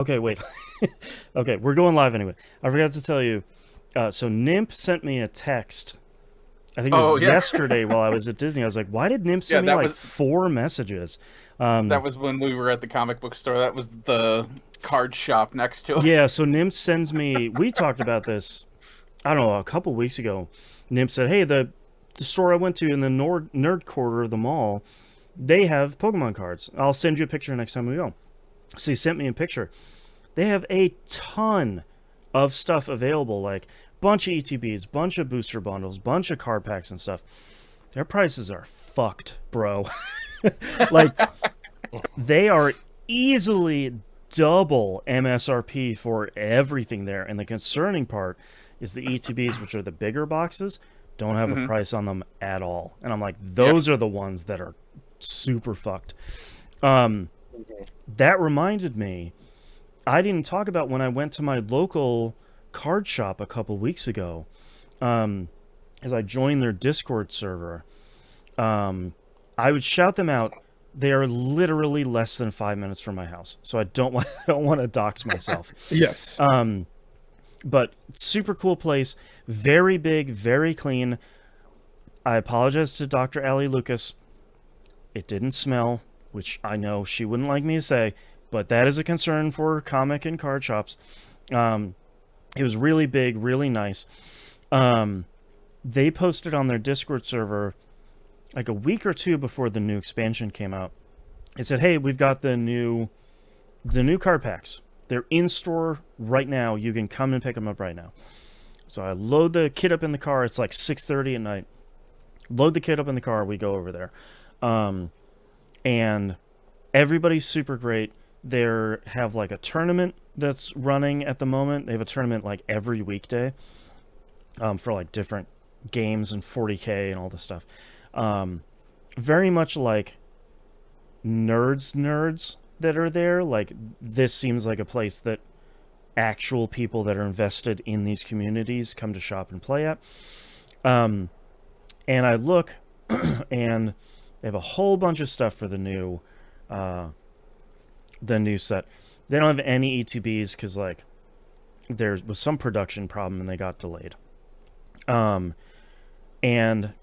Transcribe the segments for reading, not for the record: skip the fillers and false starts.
Okay, wait. Okay, we're going live anyway. I forgot to tell you. So Nimp sent me a text. I think it was Oh yeah, yesterday while I was at Disney. I was like, why did Nimp yeah. send me like four messages? That Um, was when we were at the comic book store. That was the card shop next to it. yeah, so Nimp sends me. We talked about this, I don't know, a couple weeks ago. Nimp said, hey, the store I went to in the nerd quarter of the mall, they have Pokemon cards. I'll send you a picture next time we go. So he sent me a picture. They have a ton of stuff available, like bunch of ETBs, bunch of booster bundles, bunch of card packs and stuff. Their prices are fucked, bro. Like they are easily double MSRP for everything there. And the concerning part is the ETBs, which are the bigger boxes, don't have a Hmm. price on them at all. And I'm like, Yeah. those are the ones that are super fucked. Um, that reminded me, I didn't talk about when I went to my local card shop a couple weeks ago. As I joined their Discord server, um, I would shout them out. They are literally less than 5 minutes from my house, so I don't want I don't want to dox myself. Yes. Um, but super cool place, very big, very clean. I apologize to Dr. Ali Lucas. It didn't smell, which I know she wouldn't like me to say, but that is a concern for comic and card shops. Um, it was really big, really nice. Um, they posted on their Discord server like a week or two before the new expansion came out. It said, "Hey, we've got the new card packs. They're in store right now. You can come and pick them up right now." So I load the kit up in the car. It's like 6:30 at night. Load the kit up in the car. We go over there, um, and everybody's super great. They have like a tournament that's running at the moment. They have a tournament like every weekday, for like different games and 40K and all this stuff. Um, very much like nerds that are there. Like this seems like a place that actual people that are invested in these communities come to shop and play at. Um, and I look, and they have a whole bunch of stuff for uh, the new set. They don't have any ETBs because like there was some production problem and they got delayed. Um, and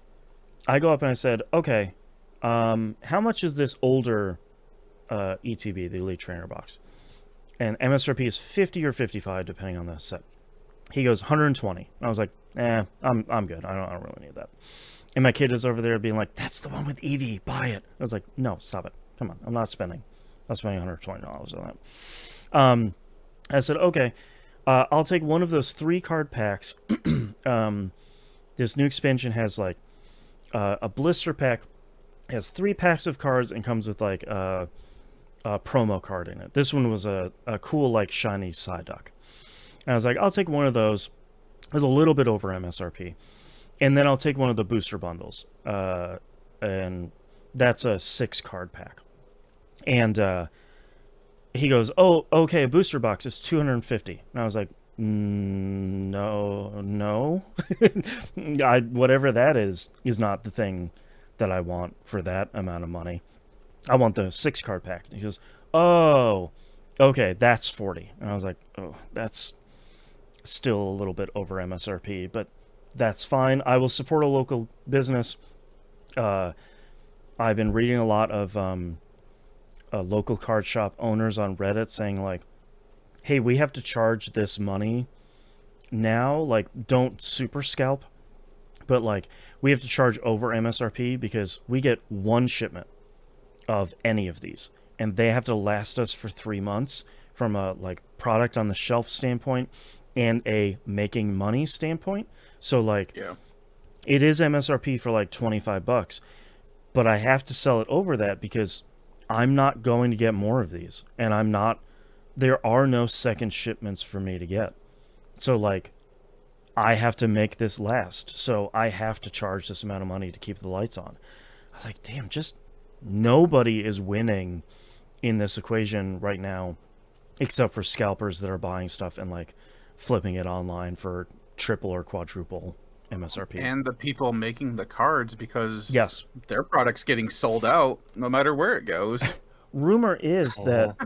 I go up and I said, okay, how much is this older ETB, the Elite Trainer box? And MSRP is 50 or 55 depending on the set. He goes 120. I was like, I'm good. I don't really need that. And my kid is over there being like, that's the one with Eevee. Buy it. I was like, no, stop it. Come on. I'm not spending $120 on that. I said, okay, I'll take one of those 3 card packs. This new expansion has like a blister pack, has 3 packs of cards and comes with like a promo card in it. This one was a cool like shiny Psyduck. And I was like, I'll take one of those. It was a little bit over MSRP. And then I'll take one of the booster bundles. And that's a 6 card pack. And he goes, oh, okay, a booster box is 250. And I was like, no. Whatever that is not the thing that I want for that amount of money. I want the 6 card pack. And he goes, oh, okay, that's 40. And I was like, oh, that's still a little bit over MSRP, but that's fine. I will support a local business. I've been reading a lot of local card shop owners on Reddit saying like, hey, we have to charge this money now. Like, don't super scalp, but like, we have to charge over MSRP because we get one shipment of any of these, and they have to last us for 3 months from a like product on the shelf standpoint and a making money standpoint. So like, Yeah. it is MSRP for like $25, but I have to sell it over that because I'm not going to get more of these, and there are no second shipments for me to get. So like, I have to make this last. So I have to charge this amount of money to keep the lights on. I was like, damn, just nobody is winning in this equation right now except for scalpers that are buying stuff and like flipping it online for triple or quadruple MSRP. And the people making the cards, because Yes. their product's getting sold out no matter where it goes. rumor is that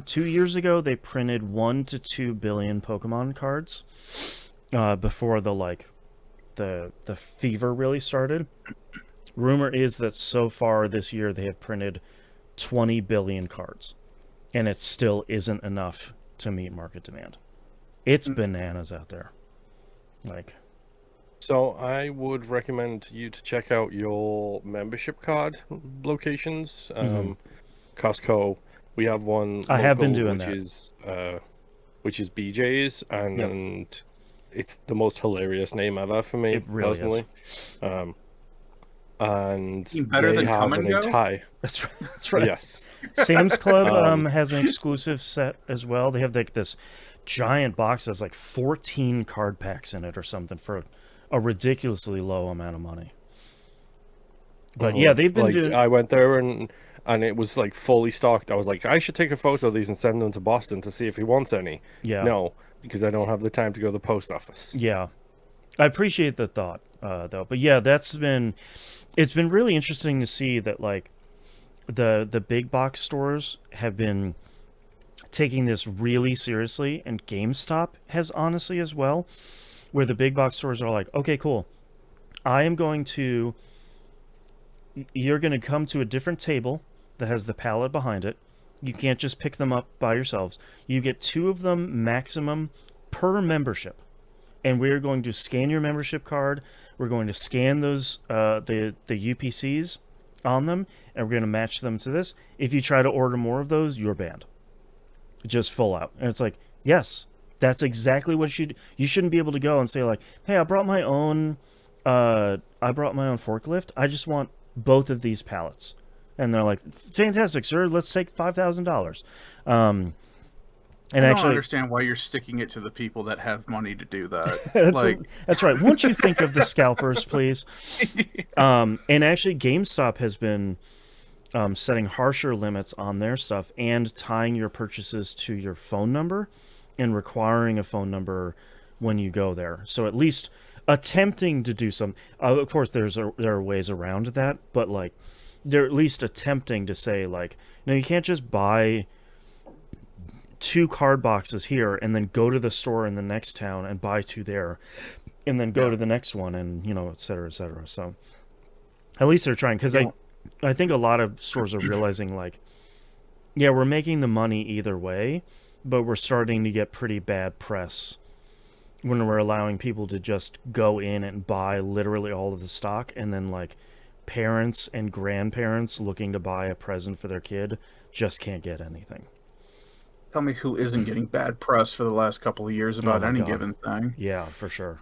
2 years ago they printed 1 to 2 billion Pokemon cards before the fever really started. Rumor is that so far this year they have printed 20 billion cards, and it still isn't enough to meet market demand. It's bananas out there. So I would recommend you to check out your membership card locations. Costco, we have one. I have been local, doing that. Which is BJ's, and it's the most hilarious name ever for me, it really personally. And better they than have Come and an Go? entire. That's right. Yes. Sam's Club has an exclusive set as well. They have this giant box that's 14 card packs in it or something for a ridiculously low amount of money. But yeah, they've been doing. I went there and it was fully stocked. I was like, I should take a photo of these and send them to Boston to see if he wants any. Yeah. No, because I don't have the time to go to the post office. Yeah, I appreciate the thought though. But yeah, it's been really interesting to see that the big box stores have been taking this really seriously, and GameStop has honestly as well, where the big box stores are like, okay, cool, you're going to come to a different table that has the pallet behind it. You can't just pick them up by yourselves. You get 2 of them maximum per membership. And we're going to scan your membership card. We're going to scan those the UPCs on them, and we're going to match them to this. If you try to order more of those, you're banned. Just full out. And it's like, yes, that's exactly what you shouldn't be able to go and say hey, I brought my own forklift. I just want both of these pallets. And they're like, fantastic, sir, let's take $5,000. And I don't actually understand why you're sticking it to the people that have money to do that. that's right. Won't you think of the scalpers, please? And actually, GameStop has been setting harsher limits on their stuff and tying your purchases to your phone number and requiring a phone number when you go there. So at least attempting to do some. Of course, there are ways around that, but they're at least attempting to say no, you can't just buy 2 card boxes here and then go to the store in the next town and buy 2 there and then go to the next one and et cetera, et cetera. So at least they're trying, because I think a lot of stores are realizing we're making the money either way, but we're starting to get pretty bad press when we're allowing people to just go in and buy literally all of the stock, and then parents and grandparents looking to buy a present for their kid just can't get anything. Tell me who isn't getting bad press for the last couple of years about any given thing. Yeah, for sure.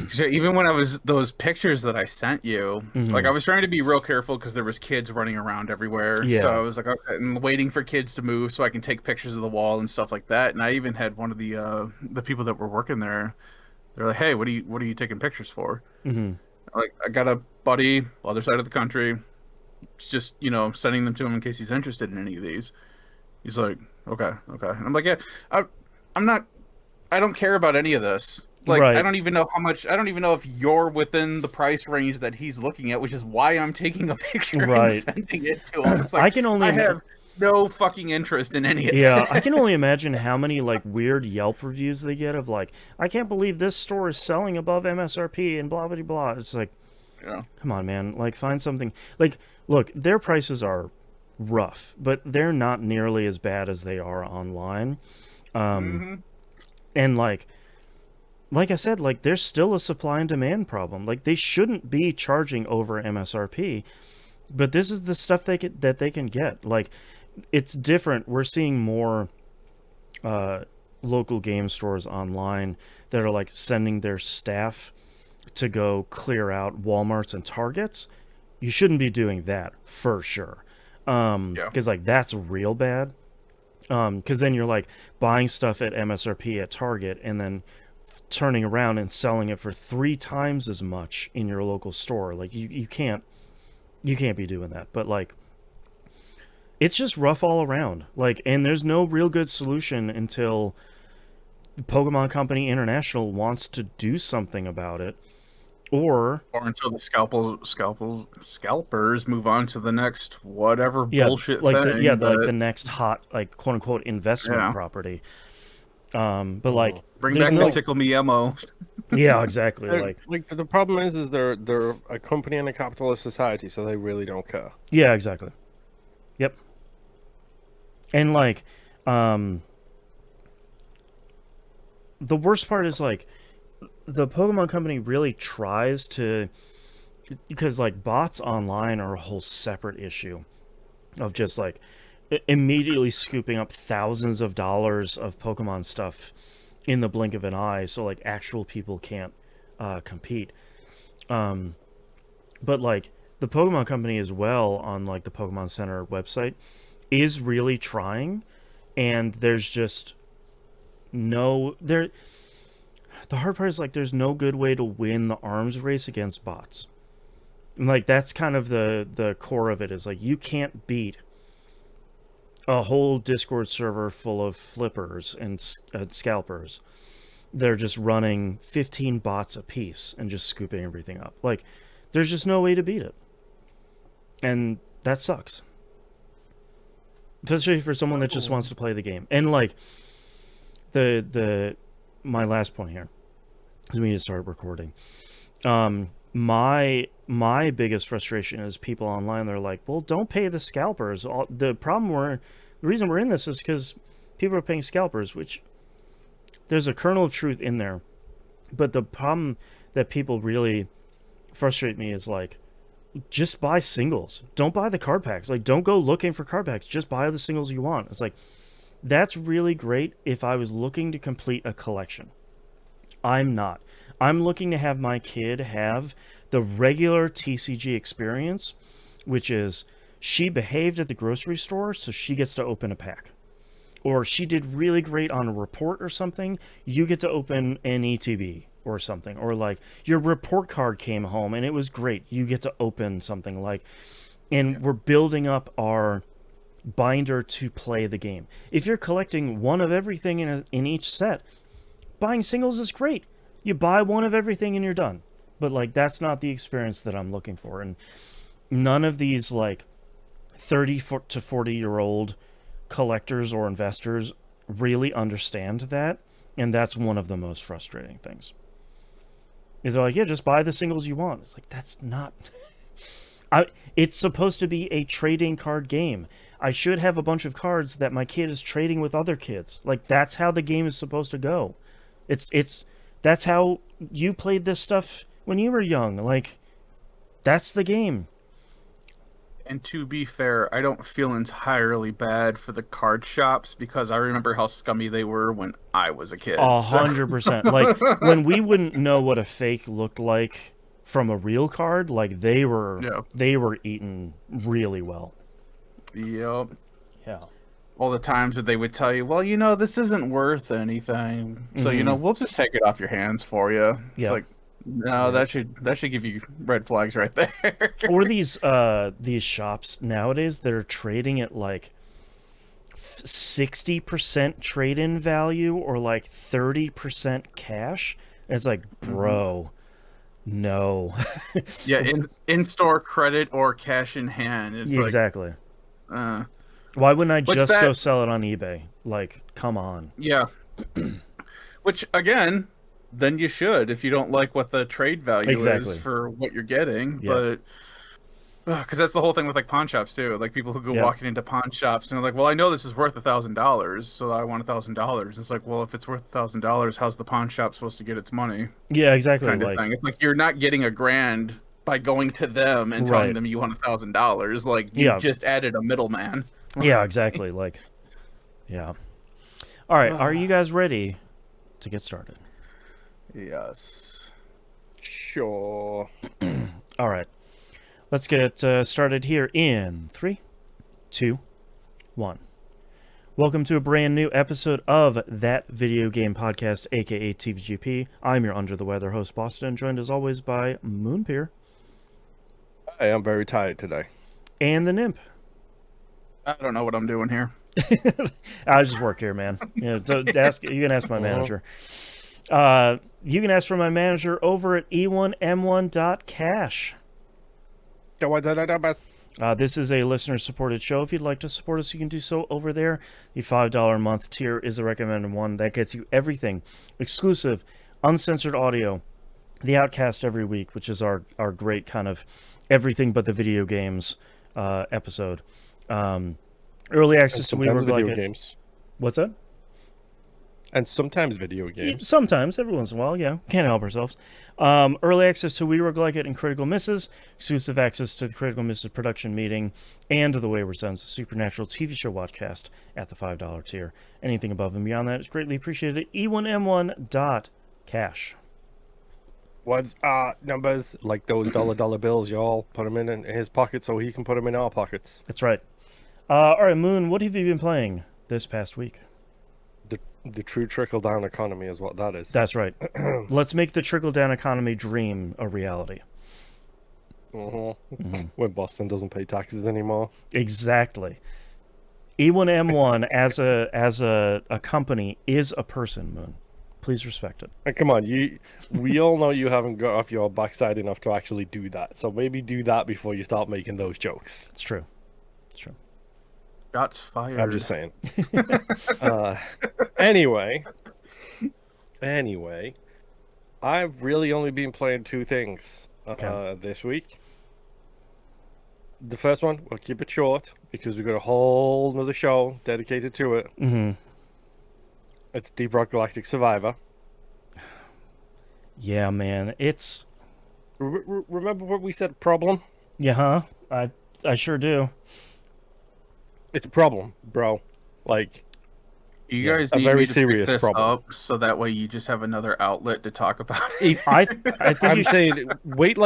So even when those pictures that I sent you, I was trying to be real careful because there was kids running around everywhere. Yeah. So I was okay, and waiting for kids to move so I can take pictures of the wall and stuff like that. And I even had one of the people that were working there. They're like, "Hey, what are you taking pictures for?" I got a buddy other side of the country. Just sending them to him in case he's interested in any of these. He's like, okay. And I'm like, yeah, I don't care about any of this. Right. I don't even know how much. I don't even know if you're within the price range that he's looking at, which is why I'm taking a picture and sending it to him. It's I have no fucking interest in any of that. I can only imagine how many weird Yelp reviews they get of I can't believe this store is selling above MSRP and blah blah blah. It's come on, man. Find something. Look, their prices are rough, but they're not nearly as bad as they are online. And like I said, there's still a supply and demand problem. They shouldn't be charging over MSRP, but this is the stuff that they can get. It's different. We're seeing more local game stores online that are sending their staff to go clear out Walmarts and Targets. You shouldn't be doing that for sure. Because that's real bad. Because then you're buying stuff at MSRP at Target and then turning around and selling it for 3 times as much in your local store. You can't be doing that. But it's just rough all around. And there's no real good solution until Pokemon Company International wants to do something about it. or until the scalpers move on to the next whatever bullshit like thing. the next hot, like, quote unquote investment property. But like, bring there's back the tickle me ammo. Yeah, exactly. Like the problem is they're a company in a capitalist society, so they really don't care. Yeah, exactly. Yep. And like, the worst part is like, the Pokemon Company really tries to, because like bots online are a whole separate issue of just like immediately scooping up thousands of dollars of Pokemon stuff in the blink of an eye, so like actual people can't compete. But like the Pokemon Company as well, on like the Pokemon Center website, is really trying, and there's just no there. The hard part is like there's no good way to win the arms race against bots. And like that's kind of the core of it, is like you can't beat a whole Discord server full of flippers and scalpers. They're just running 15 bots a piece and just scooping everything up. Like, there's just no way to beat it. And that sucks. Especially for someone that just wants to play the game. And like, my last point here, because we need to start recording. My biggest frustration is people online. They're like, well, don't pay the scalpers. The reason we're in this is because people are paying scalpers, which there's a kernel of truth in there. But the problem that people really frustrate me is like, just buy singles. Don't buy the card packs. Like, don't go looking for card packs. Just buy the singles you want. It's like, that's really great if I was looking to complete a collection. I'm not. I'm looking to have my kid have the regular TCG experience, which is she behaved at the grocery store, so she gets to open a pack. Or she did really great on a report or something, you get to open an ETB or something. Or like your report card came home and it was great, you get to open something. Like, and we're building up our binder to play the game. If you're collecting one of everything in each set, buying singles is great. You buy one of everything and you're done. But like, that's not the experience that I'm looking for. And none of these like 30 to 40-year-old collectors or investors really understand that. And that's one of the most frustrating things. Is they're like, yeah, just buy the singles you want. It's like, that's not... It's supposed to be a trading card game. I should have a bunch of cards that my kid is trading with other kids. Like, that's how the game is supposed to go. That's how you played this stuff when you were young. Like, that's the game. And to be fair, I don't feel entirely bad for the card shops, because I remember how scummy they were when I was a kid. 100%. Like, when we wouldn't know what a fake looked like from a real card, like, they were eaten really well. Yep. Yeah. All the times that they would tell you, well, this isn't worth anything, so we'll just take it off your hands for you. Yeah. It's like, no, that should give you red flags right there. Or these shops nowadays that are trading at like 60% trade-in value or like 30% cash. And it's like, bro, no. Yeah, in-store credit or cash in hand. It's exactly. Like, why wouldn't I just go sell it on eBay? Like, come on. Yeah. Which, again, then you should, if you don't like what the trade value is for what you're getting. Yeah. But because that's the whole thing with like pawn shops too. Like, people who go walking into pawn shops and they're like, well, I know this is worth $1,000, so I want $1,000. It's like, well, if it's worth $1,000, how's the pawn shop supposed to get its money? Yeah, exactly. Kind of thing. It's like, you're not getting $1,000 by going to them and telling them you want $1,000. Like, you just added a middleman. Yeah, exactly. Like, yeah. All right, are you guys ready to get started? Yes. Sure. All right. Let's get started here in 3, 2, 1. Welcome to a brand new episode of That Video Game Podcast, aka TVGP. I'm your under the weather host, Boston, joined as always by Moonpeer. Hi, I'm very tired today. And the Nymph. I don't know what I'm doing here. I just work here, man. You can ask my manager. You can ask for my manager over at e1m1.cash. This is a listener-supported show. If you'd like to support us, you can do so over there. The $5 a month tier is the recommended one. That gets you everything. Exclusive, uncensored audio. The Outcast every week, which is our great kind of everything but the video games episode. Early access to We Work Like It. Games. What's that? And sometimes video games. Sometimes, every once in a while, yeah. Can't help ourselves. Early access to We Work Like It and Critical Misses. Exclusive access to the Critical Misses production meeting and to the Wayward Sons Supernatural TV show watchcast at the $5 tier. Anything above and beyond that is greatly appreciated at e1m1.cash. What's numbers? Like those dollar bills, y'all. Put them in his pocket so he can put them in our pockets. That's right. All right, Moon, what have you been playing this past week? The true trickle-down economy is what that is. That's right. Let's make the trickle-down economy dream a reality. When Boston doesn't pay taxes anymore. Exactly. E1M1 as a company is a person, Moon. Please respect it. And come on, we all know you haven't got off your backside enough to actually do that. So maybe do that before you start making those jokes. It's true. It's true. Shots fired. I'm just saying. Anyway, I've really only been playing two things this week. The first one, we'll keep it short because we've got a whole another show dedicated to it. Mm-hmm. It's Deep Rock Galactic Survivor. Yeah, man. It's... Remember what we said, problem? Yeah, huh? I sure do. It's a problem, bro. Like, you guys a need very me to serious pick this problem. up so that way you just have another outlet to talk about it. I think I'm saying wait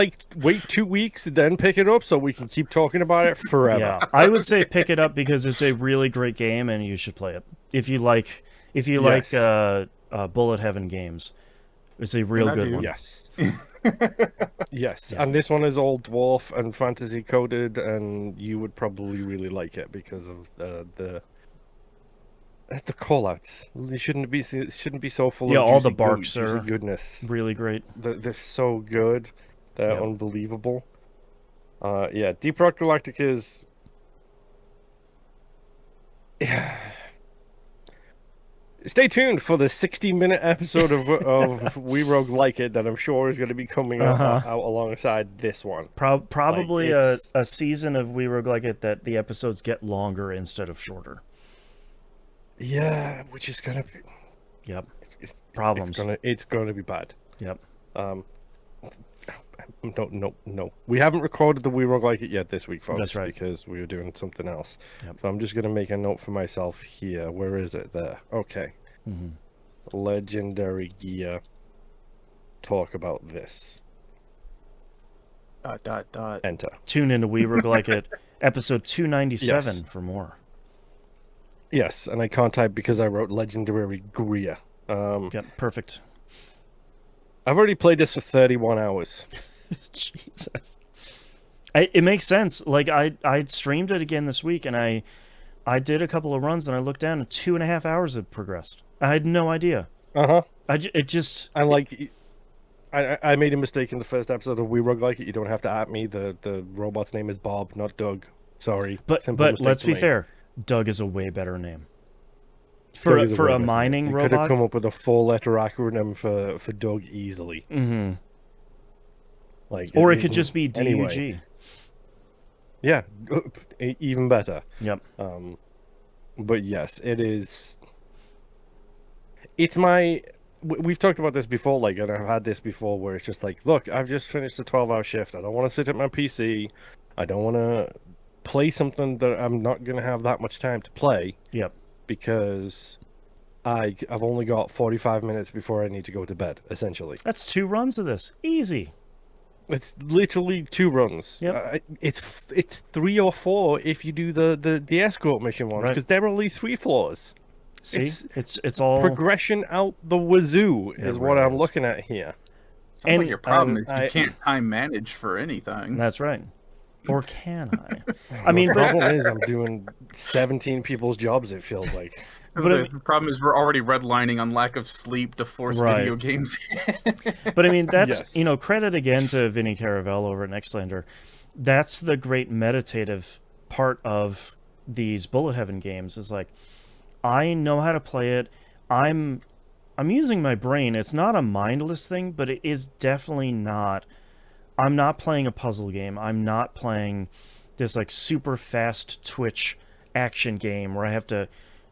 2 weeks, then pick it up so we can keep talking about it forever. Yeah, I would say pick it up because it's a really great game and you should play it. If you like Bullet Heaven games, it's a real good one. Yes. Yes, yeah. And this one is all dwarf and fantasy coded, and you would probably really like it because of the callouts. It shouldn't be so full. Yeah, of all the barks are goodness. Really great. They're so good. They're unbelievable. Yeah, Deep Rock Galactic is. Stay tuned for the 60-minute episode of We Rogue Like It that I'm sure is going to be coming out alongside this one. Probably a season of We Rogue Like It that the episodes get longer instead of shorter. Yeah, which is going to be... Yep. Problems. It's going to be bad. Yep. No. We haven't recorded the We Rogue Like It yet this week, folks. That's right. Because we were doing something else. Yep. So I'm just going to make a note for myself here. Where is it? There. Okay. Mm-hmm. Legendary gear. Talk about this. ... Enter. Tune into We Rogue Like It, episode 297 for more. Yes, and I can't type because I wrote Legendary Gear. Yep, perfect. I've already played this for 31 hours. Jesus. It makes sense. Like, I streamed it again this week, and I did a couple of runs, and I looked down, and 2.5 hours had progressed. I had no idea. It just... And, like, I made a mistake in the first episode of We Rogue Like It. You don't have to at me. The robot's name is Bob, not Doug. Sorry. But let's be fair. Doug is a way better name. For a mining robot? Could have come up with a 4-letter acronym for Doug easily. Mm-hmm. Like, or it could just be DUG. Anyway. Yeah, even better. Yep. But yes, it is. It's my. We've talked about this before, like, and I've had this before, where it's just like, look, I've just finished a 12-hour shift. I don't want to sit at my PC. I don't want to play something that I'm not going to have that much time to play. Yep. Because I've only got 45 minutes before I need to go to bed, essentially. That's 2 runs of this. Easy. It's literally 2 runs. Yep. It's 3 or 4 if you do the escort mission ones, because they're only 3 floors. See, it's all progression out the wazoo is what I'm looking at here. Sounds like your problem is you can't time manage for anything. That's right. Or can I? I mean, the problem is I'm doing 17 people's jobs, it feels like. But I The mean, problem is we're already redlining on lack of sleep to force right. video games. But I mean, that's, Yes. credit again to Vinny Caravello over at Nextlander. That's the great meditative part of these Bullet Heaven games is like, I know how to play it. I'm I'm using my brain. It's not a mindless thing, but it is definitely not. I'm not playing a puzzle game. I'm not playing this like super fast twitch action game where I have to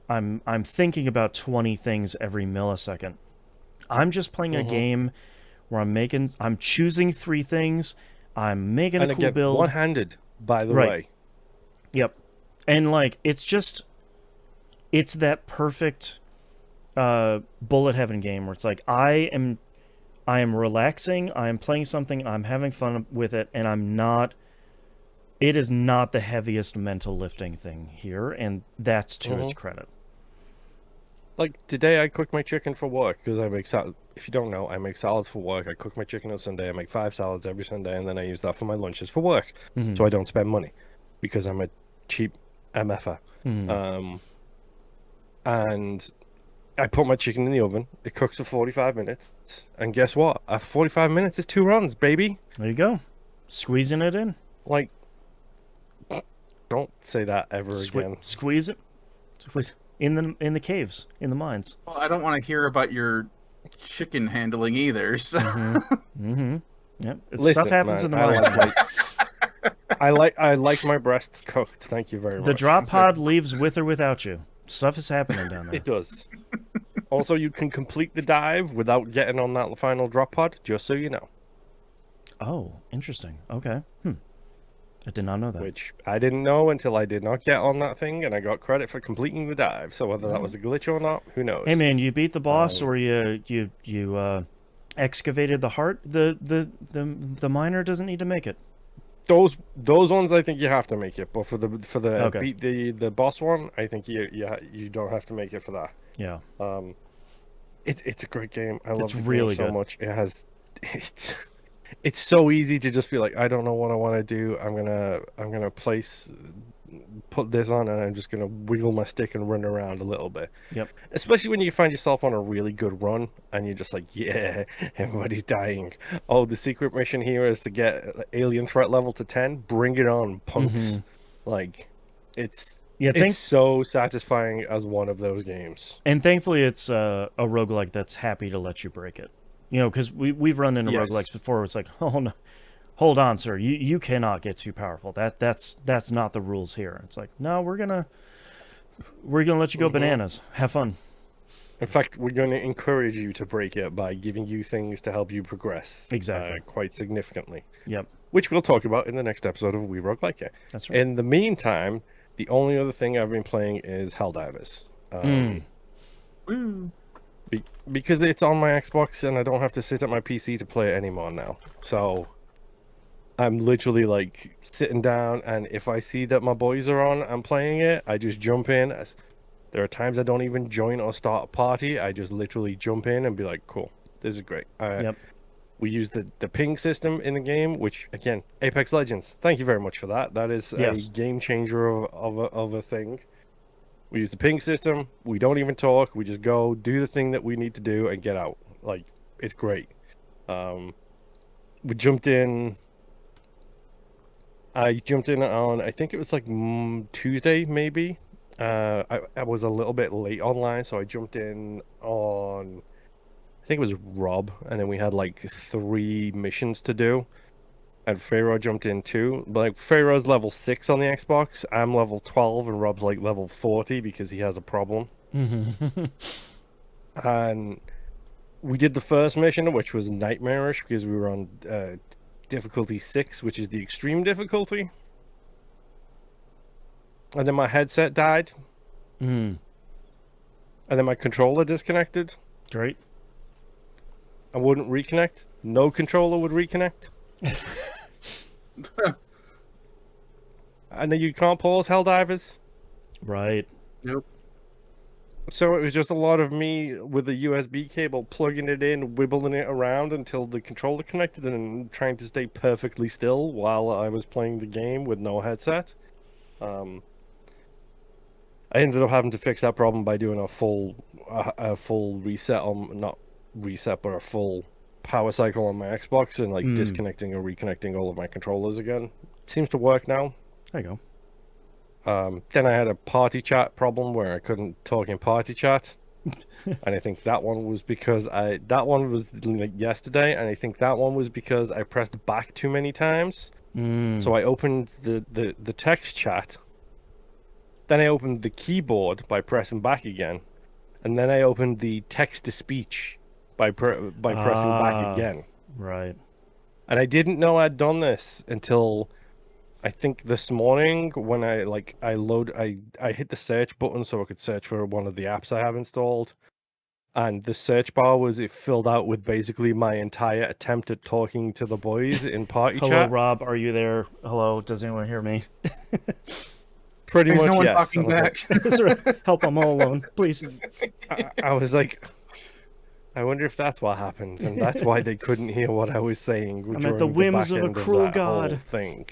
I'm thinking about 20 things every millisecond. I'm just playing a game where I'm choosing three things. I'm making And a cool again, build. one-handed, by the Right. way. Yep. And like it's that perfect bullet heaven game where it's like I am relaxing, I am playing something, I'm having fun with it, and it is not the heaviest mental lifting thing here, and that's to its credit. Like today, I cooked my chicken for work because I make salad. If you don't know, I make salads for work. I cook my chicken on Sunday. I make 5 salads every Sunday, and then I use that for my lunches for work, so I don't spend money because I'm a cheap MFer. And I put my chicken in the oven. It cooks for 45 minutes, and guess what? After 45 minutes, it's 2 runs, baby. There you go. Squeezing it in. Like, don't say that ever again. Squeeze it. In the caves, in the mines. Well, I don't want to hear about your chicken handling either. So. Yep. Listen, Stuff happens man, in the mines. I like my breasts cooked. Thank you very much. The drop pod leaves with or without you. Stuff is happening down there. It does. Also, you can complete the dive without getting on that final drop pod, just so you know. Oh, interesting. Okay. I did not know that. Which I didn't know until I did not get on that thing, and I got credit for completing the dive. So whether that was a glitch or not, who knows? Hey man, you beat the boss, or you excavated the heart. The miner doesn't need to make it. Those ones, I think you have to make it. But for the Okay. beat the boss one, I think you don't have to make it for that. Yeah. It's a great game. I love the really game so good. much. It's so easy to just be like, I don't know what I want to do. I'm gonna put this on, and I'm just gonna wiggle my stick and run around a little bit. Yep. Especially when you find yourself on a really good run, and you're just like, yeah, everybody's dying. Oh, the secret mission here is to get alien threat level to 10. Bring it on, punks! Like, it's so satisfying as one of those games. And thankfully, it's a roguelike that's happy to let you break it. You know, because we've run into roguelikes before where it's like, oh no, hold on, sir, you cannot get too powerful. That's not the rules here. It's like, no, we're gonna let you go bananas. Have fun. In fact, we're going to encourage you to break it by giving you things to help you progress. Exactly. Quite significantly. Yep. Which we'll talk about in the next episode of We Roguelike It. That's right. In the meantime, the only other thing I've been playing is Helldivers. Because it's on my Xbox and I don't have to sit at my PC to play it anymore now. So I'm literally like sitting down, and if I see that my boys are on and playing it, I just jump in. There are times I don't even join or start a party. I just literally jump in and be like, cool, this is great. Yep. We use the ping system in the game, which, again, Apex Legends. Thank you very much for that. That is a game changer of a thing. We use the ping system. We don't even talk. We just go do the thing that we need to do and get out. Like, it's great. We jumped in. I jumped in on, I think it was like Tuesday, maybe. I was a little bit late online, so I jumped in on, I think it was Rob, and then we had like 3 missions to do. And Pharaoh jumped in too. But like, Pharaoh's level 6 on the Xbox. I'm level 12, and Rob's like level 40 because he has a problem. And we did the first mission, which was nightmarish because we were on difficulty 6, which is the extreme difficulty. And then my headset died. And then my controller disconnected. Great. I wouldn't reconnect. No controller would reconnect. And then you can't pause Helldivers. Right. Nope. So it was just a lot of me with a USB cable plugging it in, wibbling it around until the controller connected, and trying to stay perfectly still while I was playing the game with no headset. I ended up having to fix that problem by doing a full reset on, not reset, but a full power cycle on my Xbox, and like disconnecting or reconnecting all of my controllers again. Seems to work now. There you go. Then I had a party chat problem where I couldn't talk in party chat. And I think that one was because that one was like yesterday, and I think that one was because I pressed back too many times. So I opened the text chat, then I opened the keyboard by pressing back again, and then I opened the text to speech by pressing back again. Right. And I didn't know I'd done this until I think this morning when I hit the search button so I could search for one of the apps I have installed, and the search bar it filled out with basically my entire attempt at talking to the boys in party Hello, chat. Rob, are you there? Hello, does anyone hear me? Pretty There's much, no one yes. talking back. Help, I'm all alone, please. I was like, I wonder if that's what happened, and that's why they couldn't hear what I was saying. I'm at the whims of a cruel god. Thing.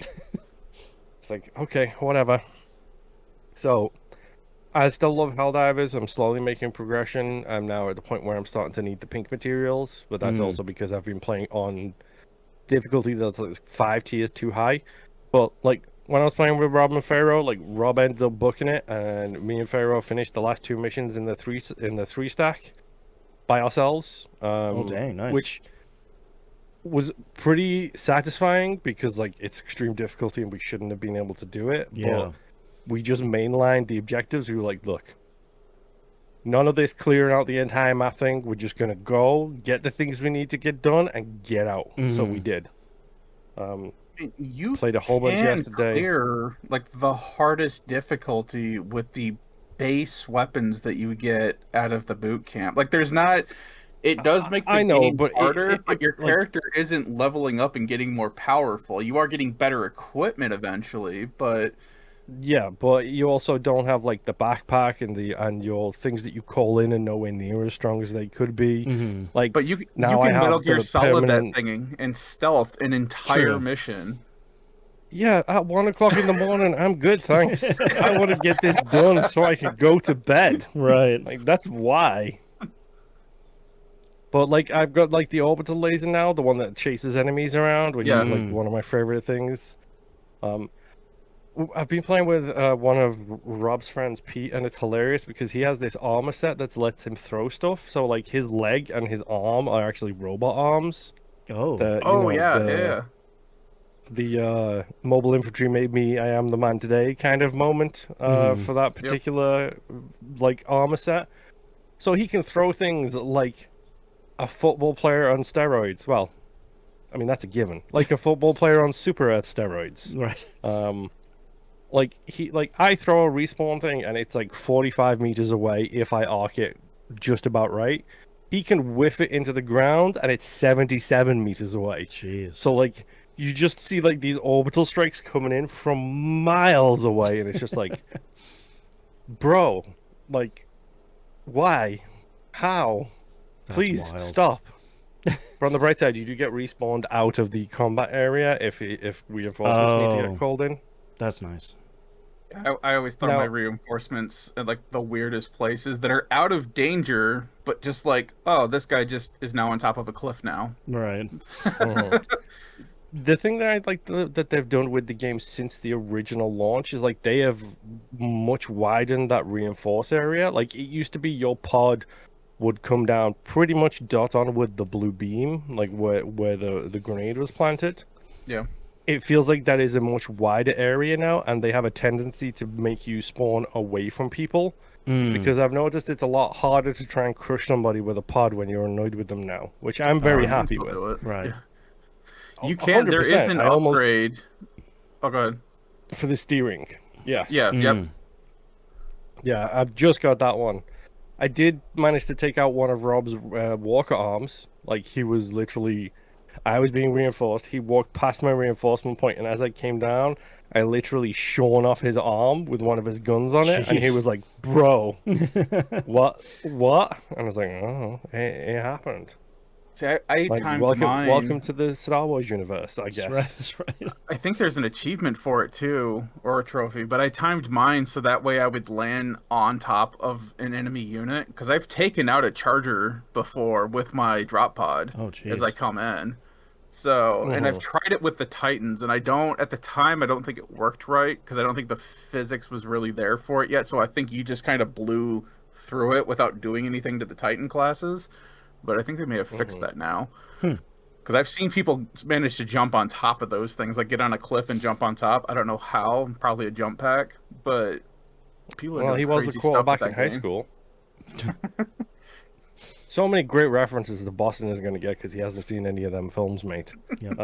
It's like, okay, whatever. So, I still love Helldivers. I'm slowly making progression. I'm now at the point where I'm starting to need the pink materials, but that's also because I've been playing on difficulty that's like 5 tiers too high. But like when I was playing with Rob and Pharaoh, like Rob ended up booking it, and me and Pharaoh finished the last 2 missions in the three stack by ourselves. Oh dang, nice. Which was pretty satisfying because like it's extreme difficulty and we shouldn't have been able to do it. Yeah. But we just mainlined the objectives. We were like, look, none of this clearing out the entire map thing. We're just gonna go get the things we need to get done and get out. So we did. You played a whole bunch yesterday. Clear like the hardest difficulty with the base weapons that you get out of the boot camp. Like there's not. It does make the game harder, but your character isn't leveling up and getting more powerful. You are getting better equipment eventually, but yeah, but you also don't have like the backpack and your things that you call in and nowhere near as strong as they could be. Like, but you can Metal Gear Solid that thing and stealth an entire mission. Yeah, at 1 o'clock in the morning, I'm good, thanks. I want to get this done so I can go to bed. Right. Like that's why. But like I've got like the orbital laser now, the one that chases enemies around, which is like one of my favorite things. I've been playing with one of Rob's friends, Pete, and it's hilarious because he has this armor set that lets him throw stuff. So like his leg and his arm are actually robot arms. Oh. The mobile infantry made me I am the man today kind of moment for that particular like armor set. So he can throw things like a football player on steroids. Well, I mean that's a given. Like a football player on super Earth steroids. Right. I throw a respawn thing and it's like 45 meters away if I arc it just about right. He can whiff it into the ground and it's 77 meters away. Jeez. So like you just see like these orbital strikes coming in from miles away, and it's just like, bro, like, why? How? Please stop. But on the bright side, you do get respawned out of the combat area if reinforcements need to get called in. That's nice. I always throw my reinforcements at like the weirdest places that are out of danger, but just like, oh, this guy just is now on top of a cliff now. Right. The thing that I like that they've done with the game since the original launch is like they have much widened that reinforce area. Like it used to be your pod would come down pretty much dot on with the blue beam, like where the grenade was planted. Yeah. It feels like that is a much wider area now, and they have a tendency to make you spawn away from people. Because I've noticed it's a lot harder to try and crush somebody with a pod when you're annoyed with them now, which I'm very happy with. Right. Yeah. You can. 100%. There is an upgrade. Oh, go ahead. For the steering. Yes. Yeah. Yep. Yeah, I've just got that one. I did manage to take out one of Rob's walker arms. Like he was literally, I was being reinforced. He walked past my reinforcement point, and as I came down, I literally shorn off his arm with one of his guns on it, and he was like, "Bro, what?" And I was like, "Oh, it happened." See, I Like, timed welcome mine. to the Star Wars universe, I That's right. guess. That's right. I think there's an achievement for it too, or a trophy, but I timed mine so that way I would land on top of an enemy unit. Because I've taken out a charger before with my drop pod Oh, as I jeez. come in. So, and I've Mhm. tried it with the Titans, and I don't, at the time, I don't think it worked right because I don't think the physics was really there for it yet. So I think you just kind of blew through it without doing anything to the Titan classes. But I think they may have fixed Mhm. that now. Hmm. Because I've seen people manage to jump on top of those things, like get on a cliff and jump on top. I don't know how, probably a jump pack, but people are Well, doing he was a crazy stuff with quarterback in that high game. school. So many great references that Boston is going to get because he hasn't seen any of them films, mate. Yep.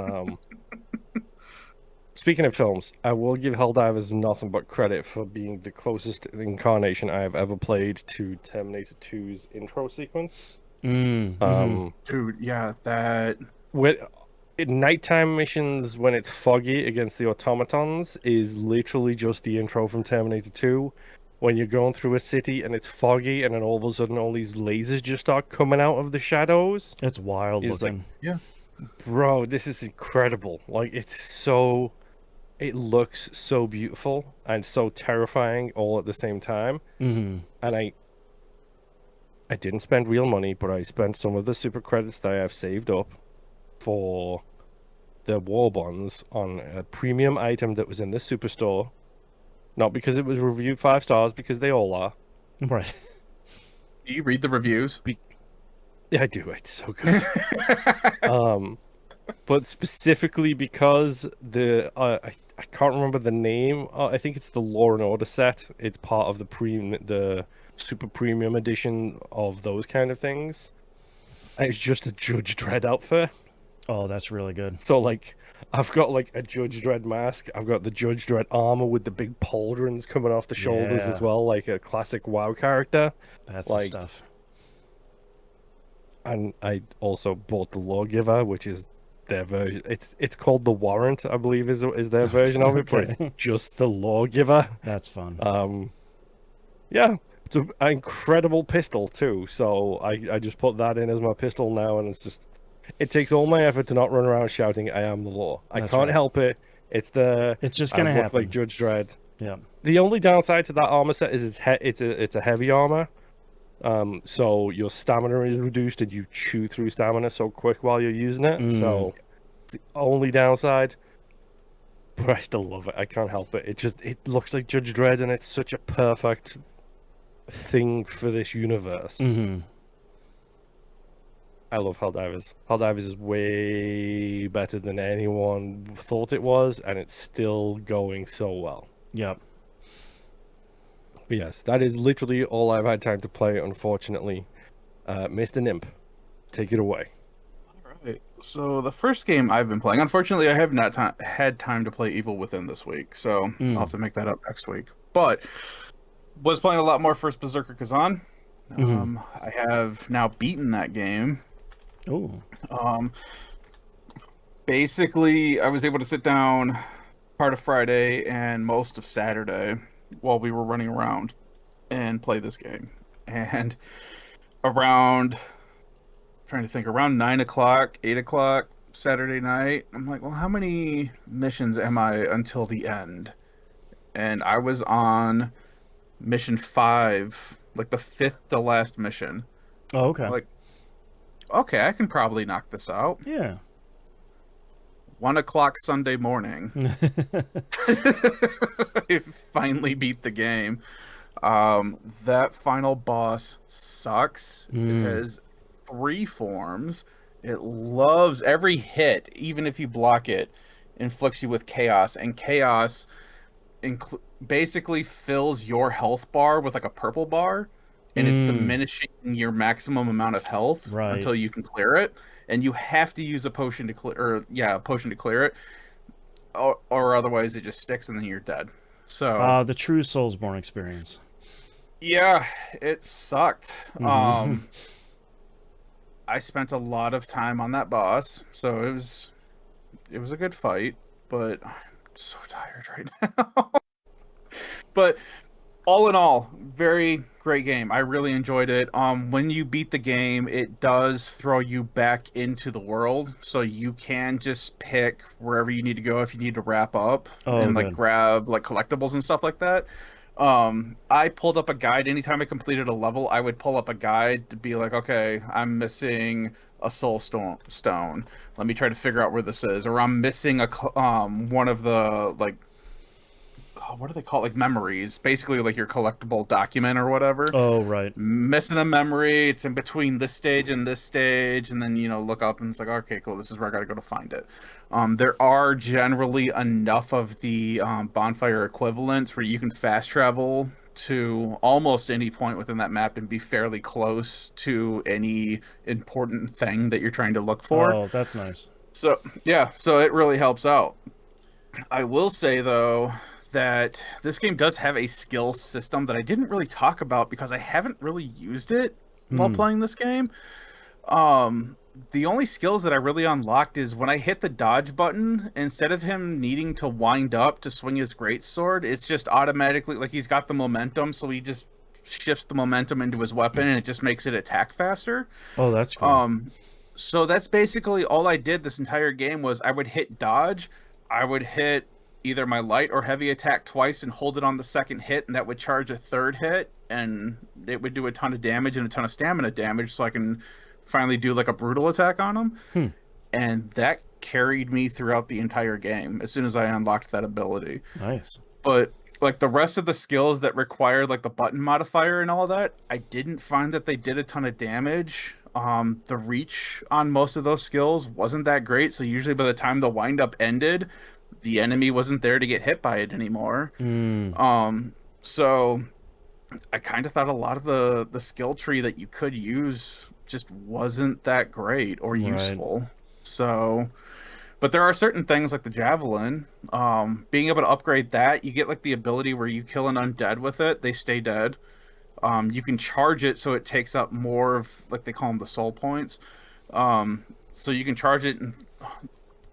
Speaking of films, I will give Helldivers nothing but credit for being the closest incarnation I have ever played to Terminator 2's intro sequence. Mm-hmm. Dude, yeah, that. With nighttime missions when it's foggy against the automatons is literally just the intro from Terminator 2. When you're going through a city and it's foggy, and then all of a sudden all these lasers just start coming out of the shadows. It's wild It's like, looking. Yeah. bro, this is incredible. Like, it looks so beautiful and so terrifying all at the same time. Mm-hmm. And I didn't spend real money, but I spent some of the super credits that I have saved up for the war bonds on a premium item that was in the superstore. Not because it was reviewed 5 stars, because they all are. Right. Do you read the reviews? Yeah, I do. It's so good. But specifically because I can't remember the name. I think it's the Law and Order set. It's part of the super premium edition of those kind of things. And it's just a Judge Dredd outfit. Oh, that's really good. So like, I've got like a Judge Dredd mask. I've got the Judge Dredd armor with the big pauldrons coming off the shoulders Yeah. as well, like a classic WoW character. That's the Like, stuff. and I also bought the Lawgiver, which is their version. It's called the Warrant, I believe, is their version of it, but Okay. it's just the Lawgiver. That's fun. Yeah, it's an incredible pistol too. So I just put that in as my pistol now, and it takes all my effort to not run around shouting, "I am the law." I That's can't right. help it. It's Just I gonna look happen. like Judge Dredd. Yeah. The only downside to that armor set is it's a heavy armor. So your stamina is reduced and you chew through stamina so quick while you're using it. So it's the only downside. But I still love it. I can't help it. It looks like Judge Dredd, and it's such a perfect thing for this universe. Mm-hmm. I love Helldivers. Helldivers is way better than anyone thought it was, and it's still going so well. Yep. But yes, that is literally all I've had time to play, unfortunately. Mr. Nimp, take it away. Right. So the first game I've been playing, unfortunately, I have not had time to play Evil Within this week, so I'll have to make that up next week. But was playing a lot more first Berserker Khazan. I have now beaten that game. Oh. Basically, I was able to sit down part of Friday and most of Saturday while we were running around and play this game. And around, trying to think, around 9 o'clock, 8 o'clock Saturday night, I'm like, well, how many missions am I until the end? And I was on mission 5, like the 5th to last mission. Oh, okay. Like, okay, I can probably knock this out. Yeah. 1 o'clock Sunday morning. I finally beat the game. That final boss sucks. It has 3 forms. It loves every hit, even if you block it, inflicts you with chaos. And chaos basically fills your health bar with like a purple bar. And it's diminishing your maximum amount of health until you can clear it. And you have to use a potion to clear, a potion to clear it, or otherwise it just sticks and then you're dead. So the true Soulsborne experience. Yeah, it sucked. I spent a lot of time on that boss, so it was a good fight, but I'm so tired right now. But all in all, very Great game. I really enjoyed it. When you beat the game, it does throw you back into the world, so you can just pick wherever you need to go if you need to wrap up Oh, and like good. grab like collectibles and stuff like that. I pulled up a guide anytime I completed a level. I would pull up a guide to be like, okay, I'm missing a soul stone. Let me try to figure out where this is, or I'm missing one of the like what do they call it? Like memories, basically like your collectible document or whatever. Oh, right. Missing a memory, it's in between this stage and this stage, and then look up and it's like, okay, cool, this is where I gotta go to find it. There are generally enough of the bonfire equivalents where you can fast travel to almost any point within that map and be fairly close to any important thing that you're trying to look for. Oh, that's nice. So yeah, so it really helps out. I will say though that this game does have a skill system that I didn't really talk about because I haven't really used it while playing this game. The only skills that I really unlocked is when I hit the dodge button, instead of him needing to wind up to swing his greatsword, it's just automatically like he's got the momentum, so he just shifts the momentum into his weapon and it just makes it attack faster. Oh, that's cool. So that's basically all I did this entire game was I would hit dodge, I would hit either my light or heavy attack twice and hold it on the second hit, and that would charge a third hit, and it would do a ton of damage and a ton of stamina damage, so I can finally do like a brutal attack on him. And that carried me throughout the entire game as soon as I unlocked that ability. Nice. But like the rest of the skills that required like the button modifier and all that, I didn't find that they did a ton of damage. The reach on most of those skills wasn't that great, so usually by the time the wind up ended, the enemy wasn't there to get hit by it anymore. So I kind of thought a lot of the skill tree that you could use just wasn't that great or useful. So, but there are certain things like the javelin, being able to upgrade that, you get like the ability where you kill an undead with it, they stay dead. You can charge it so it takes up more of, like they call them the soul points. So you can charge it and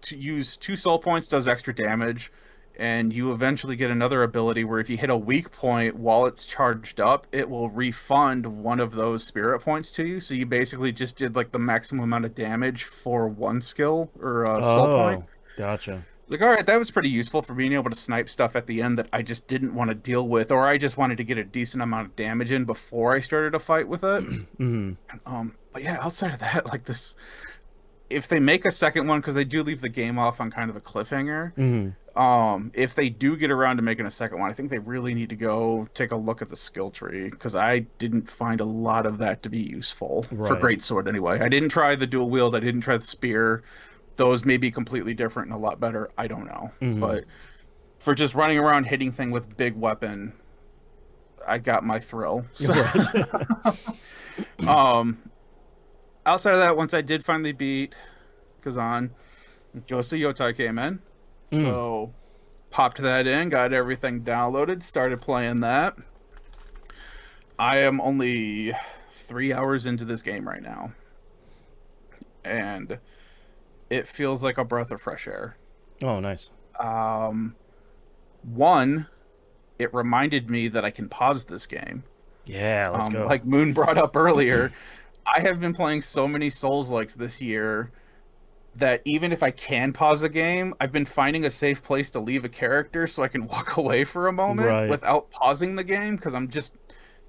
to use 2 soul points does extra damage, and you eventually get another ability where if you hit a weak point while it's charged up, it will refund one of those spirit points to you. So you basically just did like the maximum amount of damage for one skill or soul point. Gotcha. Like, all right, that was pretty useful for being able to snipe stuff at the end that I just didn't want to deal with, or I just wanted to get a decent amount of damage in before I started a fight with it. But yeah, outside of that, like this, if they make a second one, because they do leave the game off on kind of a cliffhanger, if they do get around to making a second one, I think they really need to go take a look at the skill tree, because I didn't find a lot of that to be useful for greatsword anyway. I didn't try the dual wield, I didn't try the spear. Those may be completely different and a lot better. I don't know. But for just running around hitting thing with big weapon, I got my thrill. So, outside of that, once I did finally beat Khazan, Ghost of Yotei came in. So popped that in, got everything downloaded, started playing that. I am only 3 hours into this game right now. And it feels like a breath of fresh air. Oh, nice. One, it reminded me that I can pause this game. Yeah, let's go. Like Moon brought up earlier, I have been playing so many Souls-likes this year that even if I can pause a game, I've been finding a safe place to leave a character so I can walk away for a moment without pausing the game, because I'm just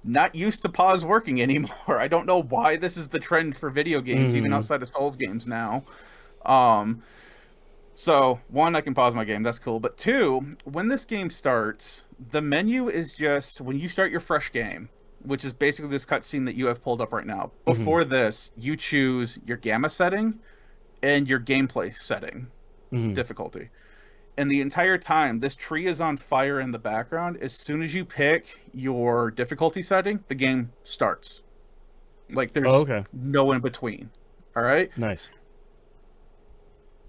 not used to pause working anymore. I don't know why this is the trend for video games, even outside of Souls games now. So one, I can pause my game, that's cool. But two, when this game starts, the menu is just, when you start your fresh game, which is basically this cutscene that you have pulled up right now. Before this, you choose your gamma setting and your gameplay setting difficulty. And the entire time, this tree is on fire in the background. As soon as you pick your difficulty setting, the game starts. Like, there's no in between. All right? Nice.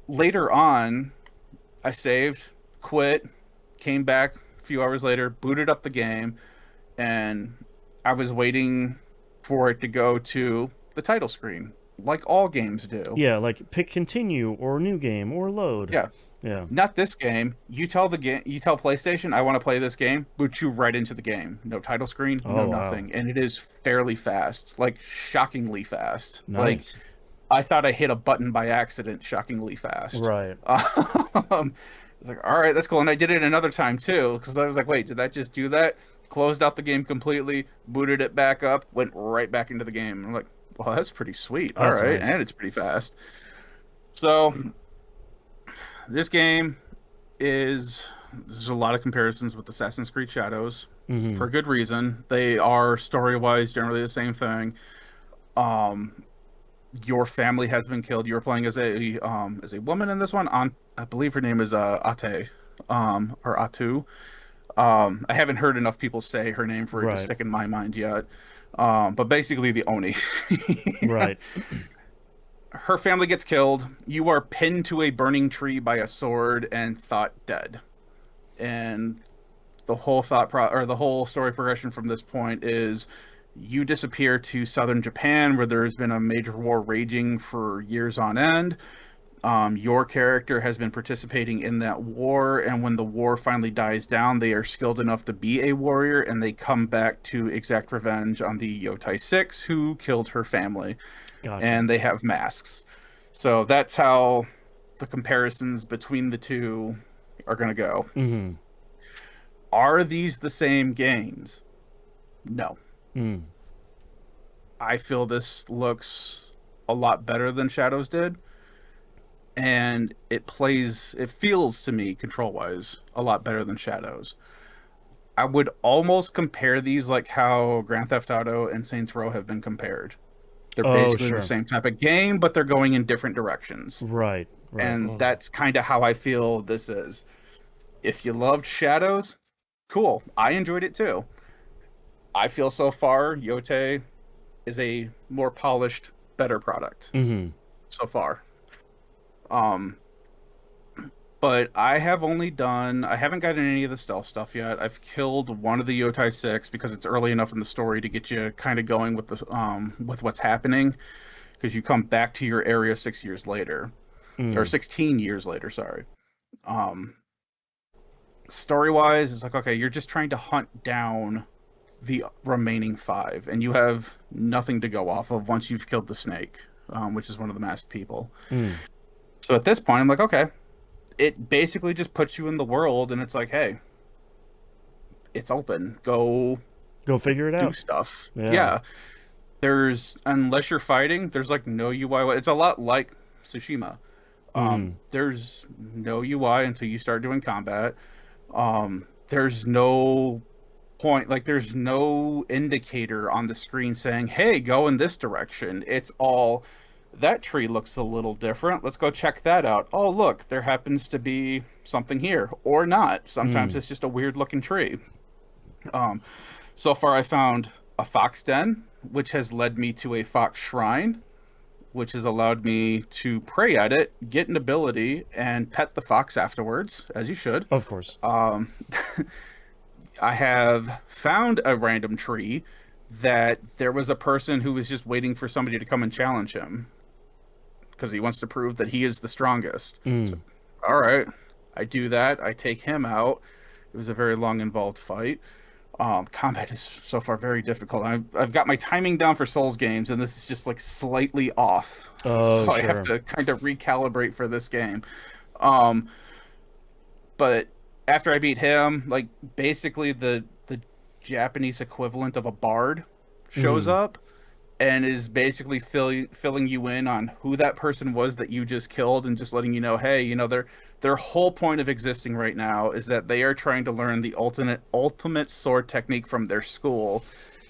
Later on, I saved, quit, came back a few hours later, booted up the game, and I was waiting for it to go to the title screen, like all games do. Yeah, like pick continue or new game or load. Yeah. Yeah. Not this game. You tell PlayStation, I want to play this game, boot you right into the game. No title screen, no Oh, wow. nothing. And it is fairly fast, like shockingly fast. Like Nice. I thought I hit a button by accident, shockingly fast. Right. I was like, all right, that's cool. And I did it another time too, because I was like, wait, did that just do that? Closed out the game completely, booted it back up, went right back into the game. I'm like, well, that's pretty sweet. All That's right, nice. and it's pretty fast. So this game there's a lot of comparisons with Assassin's Creed Shadows for good reason. They are story-wise generally the same thing. Your family has been killed. You're playing as a woman in this one. I believe her name is Ate, or Atu. I haven't heard enough people say her name for it to stick in my mind yet. But basically the Oni. Right. Her family gets killed. You are pinned to a burning tree by a sword and thought dead. And the whole the whole story progression from this point is you disappear to southern Japan, where there's been a major war raging for years on end. Your character has been participating in that war, and when the war finally dies down, they are skilled enough to be a warrior, and they come back to exact revenge on the Yotei 6 who killed her family. Gotcha. And they have masks. So that's how the comparisons between the two are going to go. Mm-hmm. Are these the same games? No. Mm. I feel this looks a lot better than Shadows did. And it feels to me, control-wise, a lot better than Shadows. I would almost compare these like how Grand Theft Auto and Saints Row have been compared. They're basically the same type of game, but they're going in different directions. Right. And that's kind of how I feel this is. If you loved Shadows, cool. I enjoyed it too. I feel so far Yotei is a more polished, better product so far. But I haven't gotten any of the stealth stuff yet. I've killed one of the Yotei 6 because it's early enough in the story to get you kind of going with the with what's happening, because you come back to your area 6 years later, or 16 years later, sorry. Story-wise, it's like, okay, you're just trying to hunt down the remaining 5, and you have nothing to go off of once you've killed the snake, which is one of the masked people. So at this point, I'm like, okay. It basically just puts you in the world, and it's like, hey, it's open. Go figure it out. Do stuff. Yeah. Unless you're fighting, there's like no UI. It's a lot like Tsushima. There's no UI until you start doing combat. There's no point, like there's no indicator on the screen saying, hey, go in this direction. It's all, that tree looks a little different. Let's go check that out. Oh, look, there happens to be something here, or not. Sometimes it's just a weird looking tree. So far I found a fox den, which has led me to a fox shrine, which has allowed me to pray at it, get an ability, and pet the fox afterwards, as you should. Of course. I have found a random tree that there was a person who was just waiting for somebody to come and challenge him, because he wants to prove that he is the strongest. So, all right, I do that. I take him out. It was a very long, involved fight. Combat is so far very difficult. I've got my timing down for Souls games, and this is just like slightly off. Oh, so sure. I have to kind of recalibrate for this game. But after I beat him, like basically the Japanese equivalent of a bard shows up and is basically filling you in on who that person was that you just killed, and just letting you know, hey, you know, their whole point of existing right now is that they are trying to learn the ultimate sword technique from their school,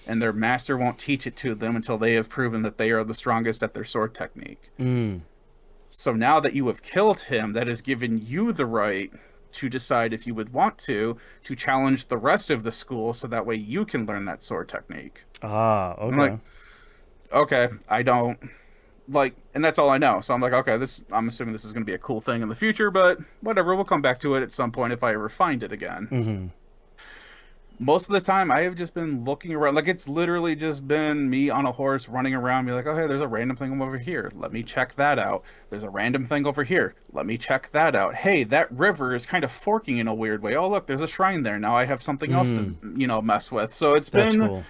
and their master won't teach it to them until they have proven that they are the strongest at their sword technique. So now that you have killed him, that has given you the right to decide if you would want to challenge the rest of the school, so that way you can learn that sword technique. Ah, okay. I'm like, okay, I don't like, and that's all I know. So I'm like, okay, I'm assuming this is going to be a cool thing in the future, but whatever, we'll come back to it at some point if I ever find it again. most of the time I have just been looking around. Like it's literally just been me on a horse running around, be like, oh hey, there's a random thing over here. Let me check that out. There's a random thing over here. Let me check that out. Hey, that river is kind of forking in a weird way. Oh look, there's a shrine there. Now I have something else to, mess with. So it's That's been cool.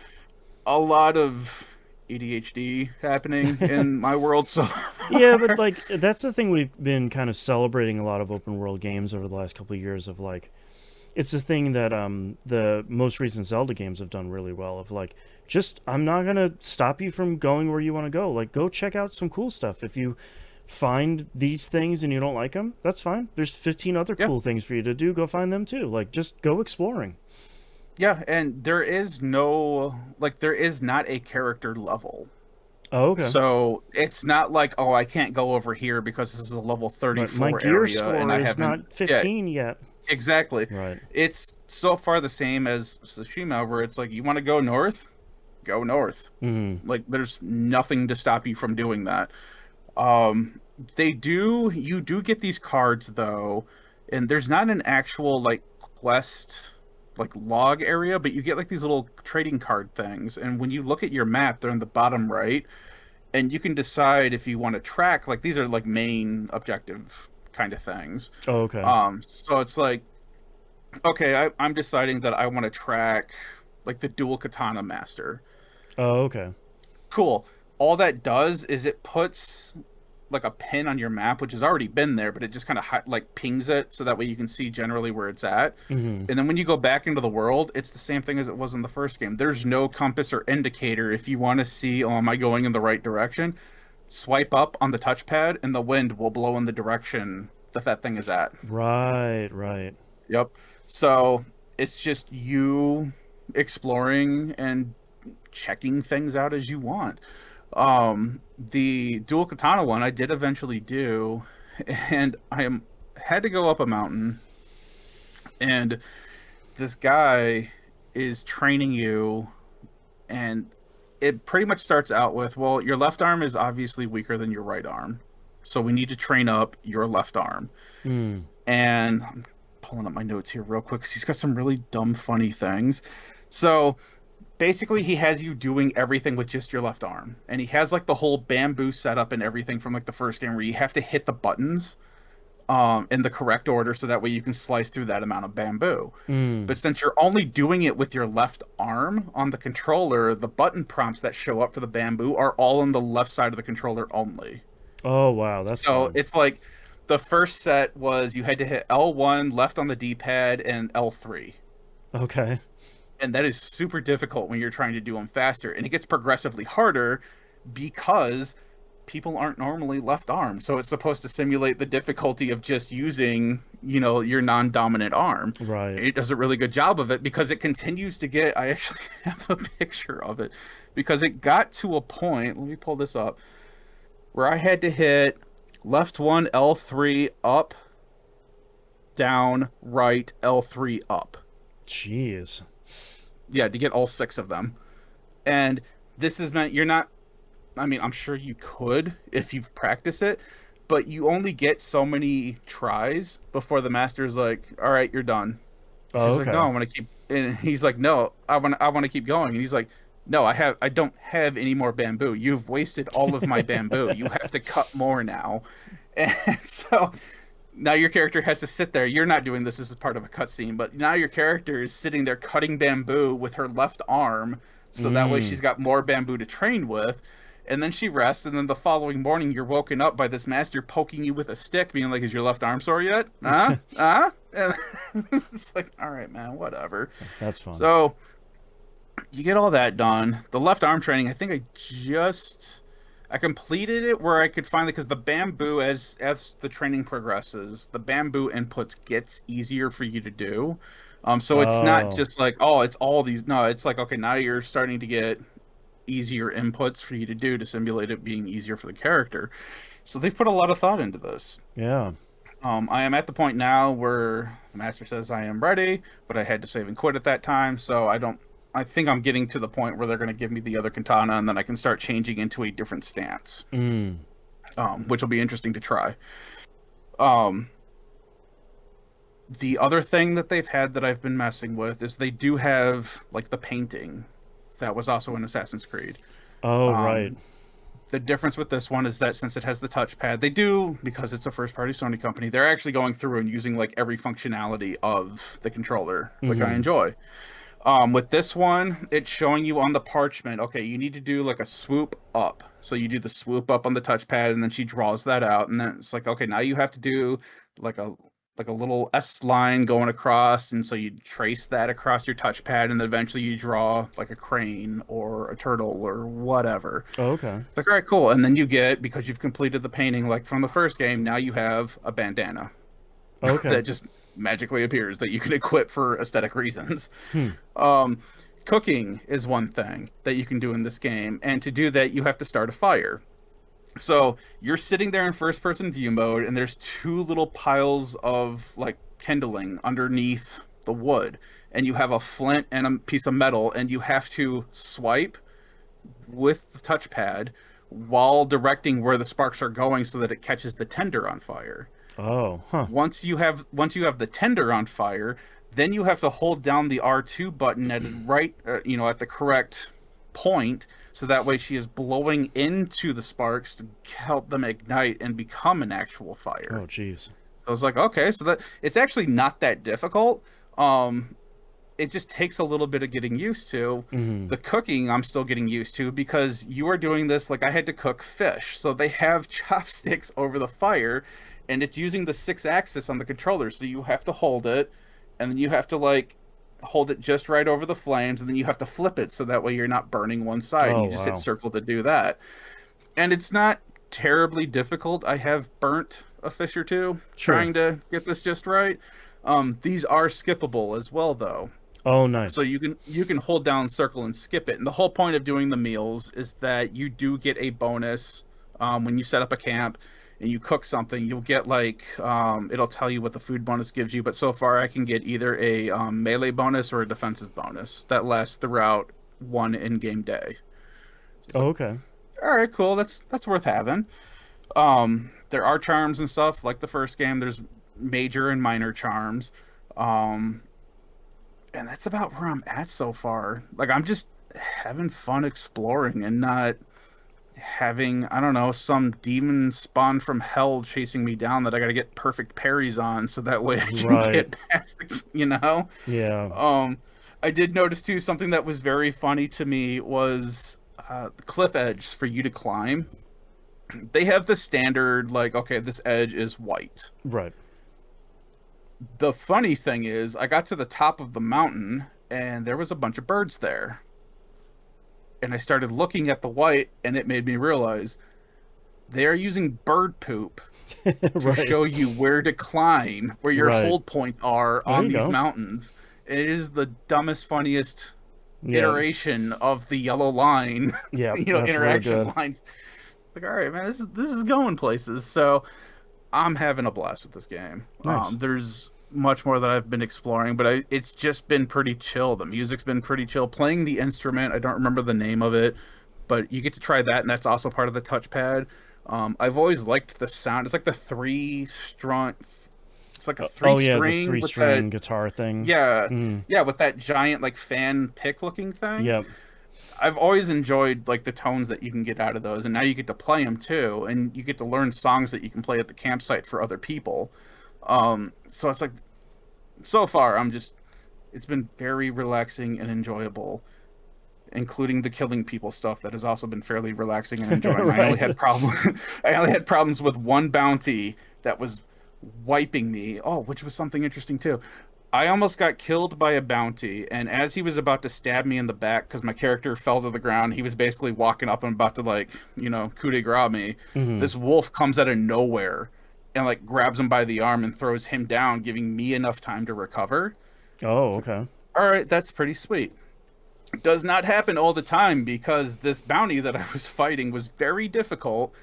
a lot of ADHD happening in my world so Yeah, far. but like that's the thing, we've been kind of celebrating a lot of open world games over the last couple of years of like it's the thing that the most recent Zelda games have done really well of like just I'm not going to stop you from going where you want to go. Like go check out some cool stuff. If you find these things and you don't like them, that's fine. There's 15 other Yeah. cool things for you to do. Go find them too. Like just go exploring. Yeah, and there is no like there is not a character level. Oh, okay. So it's not like, oh, I can't go over here because this is a level Right. My 34 gear area and score I is haven't. not Yeah, 15 yet. exactly. Right. It's so far the same as Tsushima, where it's like, you want to go north? Go north. Mm-hmm. Like, there's nothing to stop you from doing that. Um, you do get these cards, though, and there's not an actual, like, quest, like, log area, but you get, like, these little trading card things. And when you look at your map, they're in the bottom right and you can decide if you want to track like these are like main objective kind of things. Oh, okay. So it's like, okay, I'm deciding that I want to track like the dual katana master. Oh, okay. Cool. All that does is it puts like a pin on your map, which has already been there, but it just kind of like pings it so that way you can see generally where it's at. Mm-hmm. And then when you go back into the world, it's the same thing as it was in the first game. There's no compass or indicator if you want to see, oh, am I going in the right direction? Swipe up on the touchpad, and the wind will blow in the direction that that thing is at. Right, right. Yep. So it's just you exploring and checking things out as you want. The dual katana one I did eventually do, and had to go up a mountain, and this guy is training you, and it pretty much starts out with, well, your left arm is obviously weaker than your right arm, so we need to train up your left arm. Mm. And I'm pulling up my notes here real quick because he's got some really dumb, funny things. So basically, he has you doing everything with just your left arm, and he has like the whole bamboo setup and everything from like the first game where you have to hit the buttons in the correct order so that way you can slice through that amount of bamboo. Mm. But since you're only doing it with your left arm on the controller, the button prompts that show up for the bamboo are all on the left side of the controller only. Oh, wow, that's So fun. it's like the first set was you had to hit L1 left on the D-pad and L3. Okay. And that is super difficult when you're trying to do them faster. And it gets progressively harder because people aren't normally left arm. So it's supposed to simulate the difficulty of just using, your non-dominant arm. Right. It does a really good job of it because it continues to get, I actually have a picture of it, because it got to a point, let me pull this up, where I had to hit left 1 L3 up, down, right L3 up. Jeez. Yeah, to get all 6 of them. And this is meant you're not, I mean, I'm sure you could if you've practiced it, but you only get so many tries before the master's like, all right, you're done. Oh, She's okay. like, no, I want to keep, and he's like, no, I want to keep going. And he's like, no, I don't have any more bamboo. You've wasted all of my bamboo. You have to cut more now. And so now your character has to sit there. You're not doing this. This is part of a cutscene, but now your character is sitting there cutting bamboo with her left arm, so that way she's got more bamboo to train with. And then she rests, and then the following morning you're woken up by this master poking you with a stick, being like, "Is your left arm sore yet? Huh? Huh?" And it's like, all right, man, whatever. That's fun. So you get all that done. The left arm training, I think I completed it where I could finally, because the bamboo, as the training progresses, the bamboo inputs gets easier for you to do. So it's not just like, oh, it's all these. No, it's like, okay, now you're starting to get easier inputs for you to do to simulate it being easier for the character. So they've put a lot of thought into this. Yeah. I am at the point now where the master says I am ready, but I had to save and quit at that time, so I think I'm getting to the point where they're going to give me the other katana, and then I can start changing into a different stance, which will be interesting to try. The other thing that they've had that I've been messing with is they do have like the painting that was also in Assassin's Creed. Oh, right. Um, the difference with this one is that since it has the touchpad, they do, because it's a first party Sony company, they're actually going through and using like every functionality of the controller, which I enjoy. With this one, it's showing you on the parchment, okay, you need to do like a swoop up. So you do the swoop up on the touchpad, and then she draws that out, and then it's like, okay, now you have to do like a little S line going across, and so you trace that across your touchpad, and then eventually you draw like a crane or a turtle or whatever. Oh, okay. It's like, all right, cool. And then you get, because you've completed the painting like from the first game, now you have a bandana Okay. that just magically appears that you can equip for aesthetic reasons. Cooking is one thing that you can do in this game, and to do that you have to start a fire. So you're sitting there in first person view mode, and there's two little piles of like kindling underneath the wood, and you have a flint and a piece of metal, and you have to swipe with the touchpad while directing where the sparks are going so that it catches the tinder on fire. Oh, huh. Once you have the tinder on fire, then you have to hold down the R2 button at right, at the correct point, so that way she is blowing into the sparks to help them ignite and become an actual fire. Oh, jeez. So I was like, okay, so that it's actually not that difficult. It just takes a little bit of getting used to. The cooking I'm still getting used to, because you are doing this like I had to cook fish. So they have chopsticks over the fire, and it's using the 6-axis on the controller. So you have to hold it, and then you have to like hold it just right over the flames, and then you have to flip it so that way you're not burning one side. Oh, You just wow. hit circle to do that. And it's not terribly difficult. I have burnt a fish or two Sure. trying to get this just right. These are skippable as well, though. Oh, nice. So you can hold down circle and skip it. And the whole point of doing the meals is that you do get a bonus when you set up a camp and you cook something. You'll get like it'll tell you what the food bonus gives you. But so far, I can get either a melee bonus or a defensive bonus that lasts throughout one in-game day. Oh, okay. All right, cool. That's worth having. There are charms and stuff like the first game. There's major and minor charms. And that's about where I'm at so far. Like, I'm just having fun exploring and not having, I don't know, some demon spawn from hell chasing me down that I gotta get perfect parries on so that way I can Right. get past the, Yeah. I did notice too, something that was very funny to me was the cliff edge for you to climb. They have the standard, like, okay, this edge is white. Right. The funny thing is, I got to the top of the mountain, and there was a bunch of birds there. And I started looking at the white, and it made me realize they are using bird poop to Right. show you where to climb, where your Right. hold points are There on you these go. mountains. It is the dumbest, funniest Yeah. iteration of the yellow line, Yeah. That's interaction real good. line. Like, all right, man, this is going places. So I'm having a blast with this game. Nice. There's much more that I've been exploring, but it's just been pretty chill. The music's been pretty chill. Playing the instrument, I don't remember the name of it, but you get to try that, and that's also part of the touchpad. I've always liked the sound. It's like the three-string. It's like a Oh, yeah, the three-string with three-string that. guitar thing. Yeah, Mm. yeah, with that giant like fan pick-looking thing. Yep. I've always enjoyed like the tones that you can get out of those, and now you get to play them too, and you get to learn songs that you can play at the campsite for other people. So it's like, so far it's been very relaxing and enjoyable, including the killing people stuff that has also been fairly relaxing and enjoying. Right. I only had problems with one bounty that was wiping me. Oh, which was something interesting too. I almost got killed by a bounty, and as he was about to stab me in the back because my character fell to the ground, he was basically walking up and about to coup de grace me. This wolf comes out of nowhere and like grabs him by the arm and throws him down, giving me enough time to recover. Oh, okay. All right, that's pretty sweet. It does not happen all the time because this bounty that I was fighting was very difficult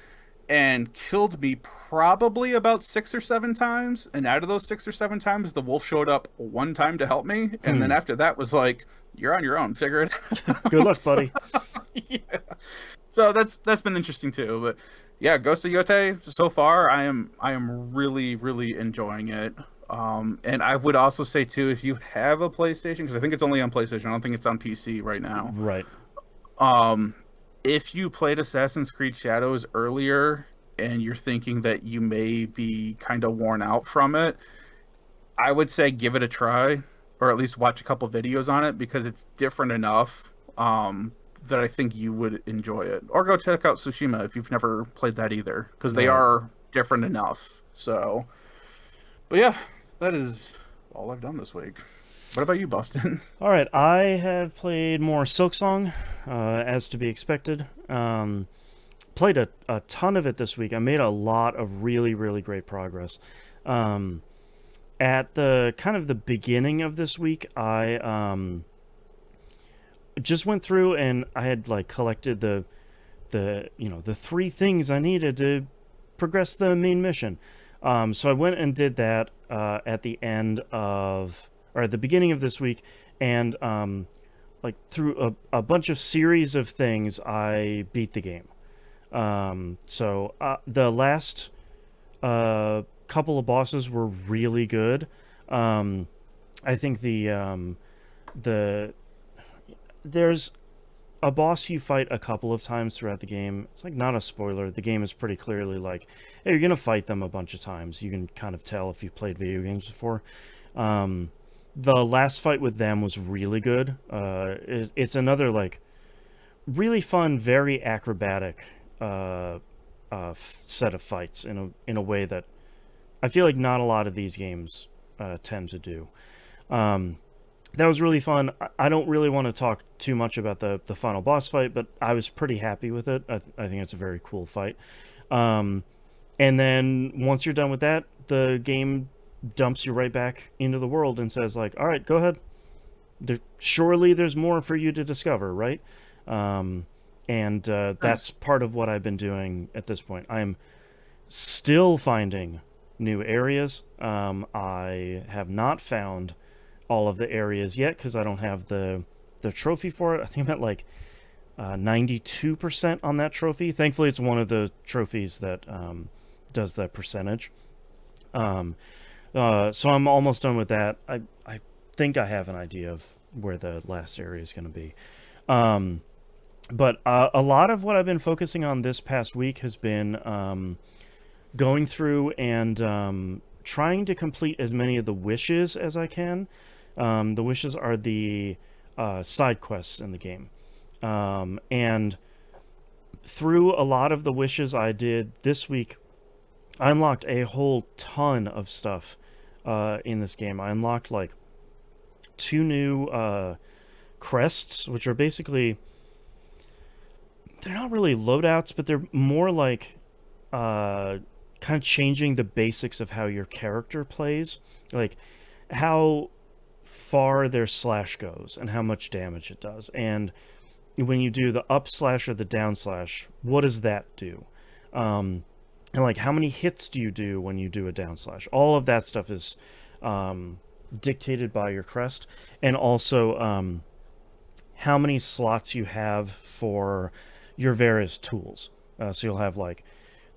and killed me probably about 6 or 7 times. And out of those 6 or 7 times, the wolf showed up one time to help me. And then after that was like, you're on your own, figure it out. Good luck, buddy. Yeah. So that's been interesting too. But yeah, Ghost of Yotei, so far I am really, really enjoying it. And I would also say too, if you have a PlayStation, because I think it's only on PlayStation, I don't think it's on PC right now. Right. If you played Assassin's Creed Shadows earlier and you're thinking that you may be kind of worn out from it, I would say give it a try, or at least watch a couple videos on it, because it's different enough that I think you would enjoy it. Or go check out Tsushima if you've never played that either, because they are different enough. So, but yeah, that is all I've done this week. What about you, Boston? All right, I have played more Silksong, as to be expected. Played a ton of it this week. I made a lot of really, really great progress. At the kind of the beginning of this week, I just went through and I had like collected the 3 things I needed to progress the main mission. So I went and did that at the beginning of this week, and like through a bunch of series of things, I beat the game. So the last couple of bosses were really good. I think there's a boss you fight a couple of times throughout the game. It's like not a spoiler. The game is pretty clearly like, hey, you're gonna fight them a bunch of times. You can kind of tell if you've played video games before. The last fight with them was really good. It's another like really fun, very acrobatic set of fights in a way that I feel like not a lot of these games tend to do. That was really fun. I don't really want to talk too much about the final boss fight, but I was pretty happy with it. I think it's a very cool fight. And then once you're done with that, the game dumps you right back into the world and says like, all right, go ahead. Surely there's more for you to discover, right? That's part of what I've been doing at this point. I'm still finding new areas. I have not found all of the areas yet because I don't have the trophy for it. I think I'm at like 92% on that trophy. Thankfully, it's one of the trophies that does the percentage. So I'm almost done with that. I think I have an idea of where the last area is going to be. But a lot of what I've been focusing on this past week has been going through and trying to complete as many of the wishes as I can. The wishes are the side quests in the game. And through a lot of the wishes I did this week, I unlocked a whole ton of stuff in this game. I unlocked like 2 new crests, which are basically, they're not really loadouts, but they're more like kind of changing the basics of how your character plays, like how far their slash goes and how much damage it does. And when you do the up slash or the down slash, what does that do? And like how many hits do you do when you do a down slash? All of that stuff is dictated by your crest, and also how many slots you have for your various tools. So you'll have like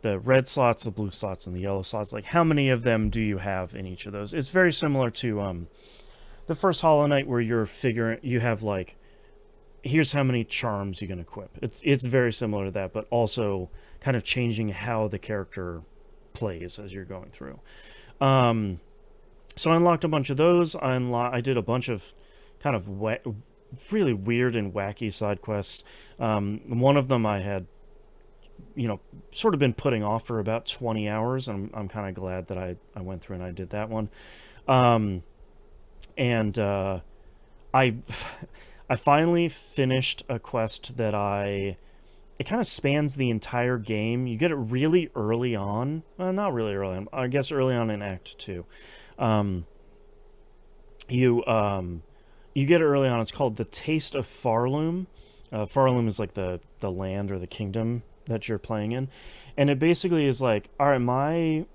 the red slots, the blue slots, and the yellow slots. Like how many of them do you have in each of those? It's very similar to the first Hollow Knight, where you have like, here's how many charms you can equip. It's very similar to that, but also kind of changing how the character plays as you're going through. So I unlocked a bunch of those. I did a bunch of kind of really weird and wacky side quests. One of them I had, sort of been putting off for about 20 hours, and I'm kind of glad that I went through and I did that one. I finally finished a quest that it kind of spans the entire game. You get it really early on. Not really early on. I guess early on in Act 2. You get it early on. It's called The Taste of Farloom. Farloom is like the land or the kingdom that you're playing in. And it basically is like, all right,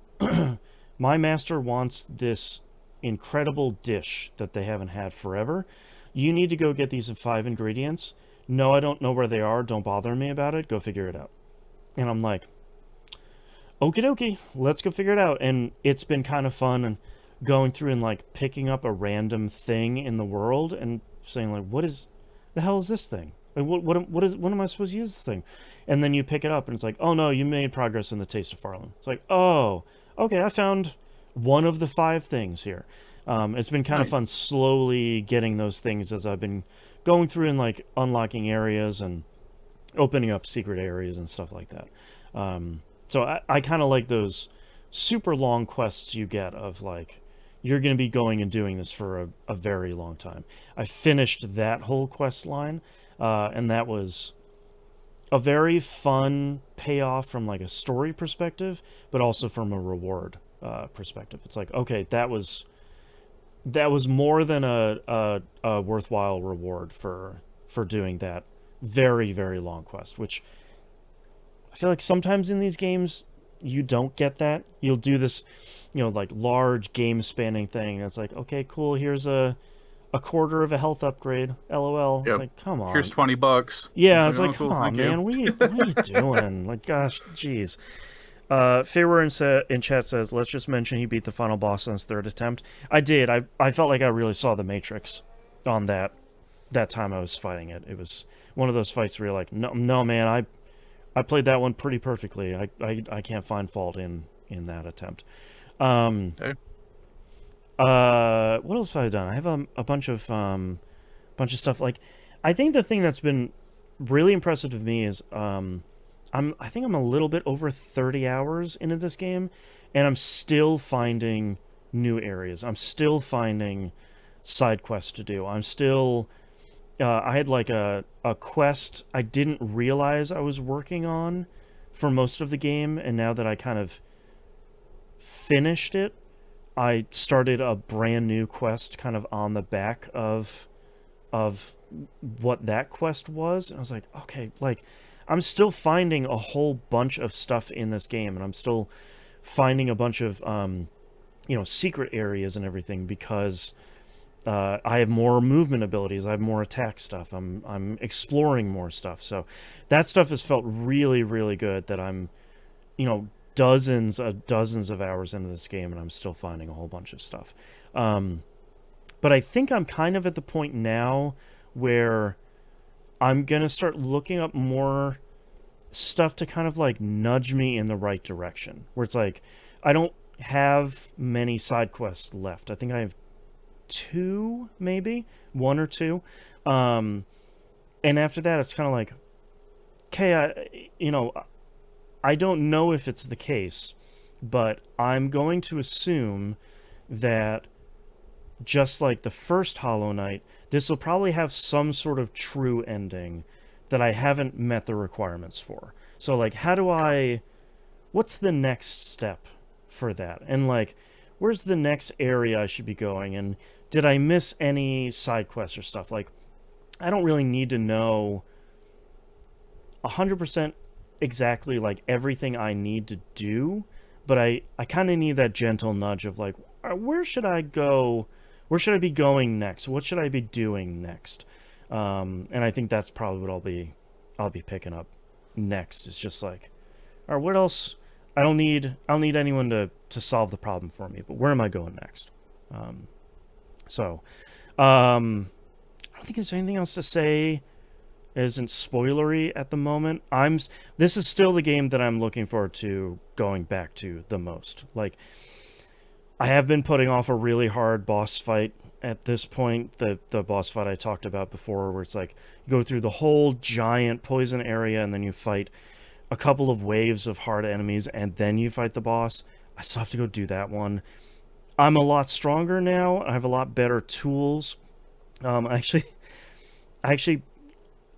my master wants this incredible dish that they haven't had forever. You need to go get these 5 ingredients. No, I don't know where they are. Don't bother me about it. Go figure it out. And I'm like, okie dokie, let's go figure it out. And it's been kind of fun and going through and like picking up a random thing in the world and saying like, what is the hell is this thing? Like, what am I supposed to use this thing? And then you pick it up and it's like, oh no, you made progress in the Taste of Farland. It's like, oh, okay, I found one of the 5 things here. It's been kind of fun slowly getting those things as I've been going through and like unlocking areas and opening up secret areas and stuff like that. So I kind of like those super long quests you get of like, you're going to be going and doing this for a very long time. I finished that whole quest line, and that was a very fun payoff from like a story perspective, but also from a reward perspective. It's like, okay, that was more than a worthwhile reward for doing that very, very long quest, which I feel like sometimes in these games you don't get that. You'll do this, like large game spanning thing. It's like, okay, cool, here's a quarter of a health upgrade. LOL. Yep. It's like, come on. Here's $20. Yeah, it's like, cool, come on, man. What are you doing? Like, gosh, jeez. Fayware in chat says, let's just mention he beat the final boss on his 3rd attempt. I did. I felt like I really saw the Matrix on that time I was fighting it. It was one of those fights where you're like, no, man, I played that one pretty perfectly. I can't find fault in that attempt. Okay. What else have I done? I have a bunch of stuff. Like, I think the thing that's been really impressive to me is I think I'm a little bit over 30 hours into this game, and I'm still finding new areas. I'm still finding side quests to do. I'm still I had like a quest I didn't realize I was working on for most of the game, and now that I kind of finished it, I started a brand new quest kind of on the back of what that quest was. And I was like, okay, like, I'm still finding a whole bunch of stuff in this game, and I'm still finding a bunch of secret areas and everything, because I have more movement abilities, I have more attack stuff, I'm exploring more stuff. So that stuff has felt really, really good, that I'm dozens of hours into this game and I'm still finding a whole bunch of stuff. But I think I'm kind of at the point now where I'm gonna start looking up more stuff to kind of like nudge me in the right direction, where it's like, I don't have many side quests left. I think I have 2, maybe 1 or 2, and after that it's kind of like, okay, I don't know if it's the case, but I'm going to assume that just like the first Hollow Knight, this will probably have some sort of true ending that I haven't met the requirements for. So like, what's the next step for that? And like, where's the next area I should be going? And did I miss any side quests or stuff? Like, I don't really need to know 100% exactly like everything I need to do, but I kind of need that gentle nudge of like, where should I go? Where should I be going next? What should I be doing next? And I think that's probably what I'll be picking up next. It's just like, all right, what else? I don't need anyone to solve the problem for me, but where am I going next? I don't think there's anything else to say that isn't spoilery at the moment. This is still the game that I'm looking forward to going back to the most. Like, I have been putting off a really hard boss fight at this point, the boss fight I talked about before, where it's like, you go through the whole giant poison area and then you fight a couple of waves of hard enemies and then you fight the boss. I still have to go do that one. I'm a lot stronger now. I have a lot better tools. I actually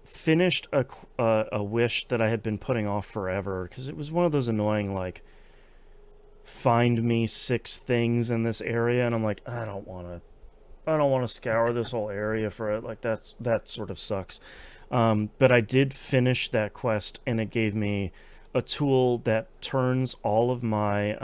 finished a wish that I had been putting off forever, because it was one of those annoying, like, find me 6 things in this area, and I'm like, I don't want to scour this whole area for it. Like, that sort of sucks. But I did finish that quest, and it gave me a tool that turns all of my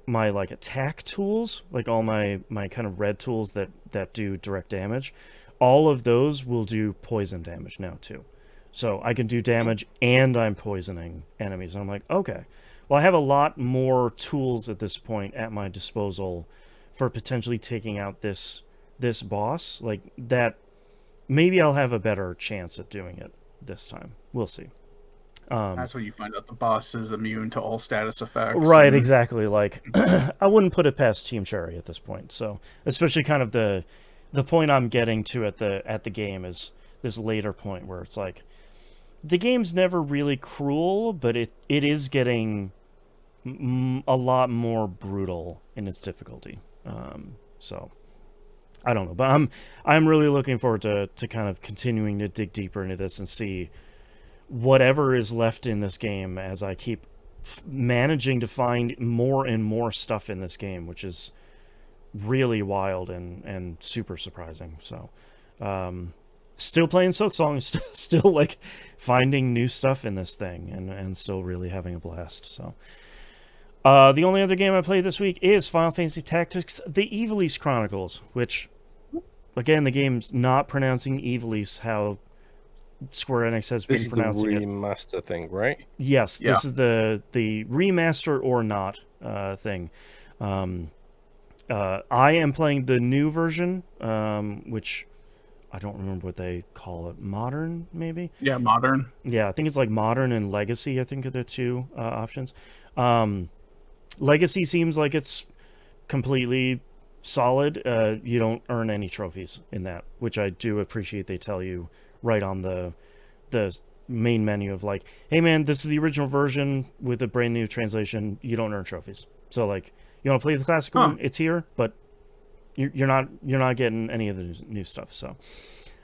my like attack tools, like all my kind of red tools that do direct damage, all of those will do poison damage now too. So I can do damage and I'm poisoning enemies. And I'm like, okay, I have a lot more tools at this point at my disposal for potentially taking out this boss. Like that, maybe I'll have a better chance at doing it this time. We'll see. That's when you find out the boss is immune to all status effects. Right, exactly. Like, I wouldn't put it past Team Cherry at this point. So, especially kind of the point I'm getting to at the game is this later point where it's like, the game's never really cruel, but it is getting a lot more brutal in its difficulty. So, I don't know, but I'm really looking forward to kind of continuing to dig deeper into this and see whatever is left in this game as I keep managing to find more and more stuff in this game, which is really wild and super surprising. So, still playing Silksong, still like finding new stuff in this thing and still really having a blast. So, the only other game I played this week is Final Fantasy Tactics: The Ivalice Chronicles, which, again, the game's not pronouncing Ivalice how Square Enix has been pronouncing it. This is the remaster thing, right? Yes, this is the remaster or not thing. I am playing the new version, which I don't remember what they call it. Modern, maybe? Yeah, modern. Yeah, I think it's like Modern and Legacy, I think are the two options. Legacy seems like it's completely solid. You don't earn any trophies in that, which I do appreciate they tell you right on the main menu of like, hey man, this is the original version with a brand new translation. You don't earn trophies. So like, you want to play the classic one? It's here, but you're not getting any of the new stuff. So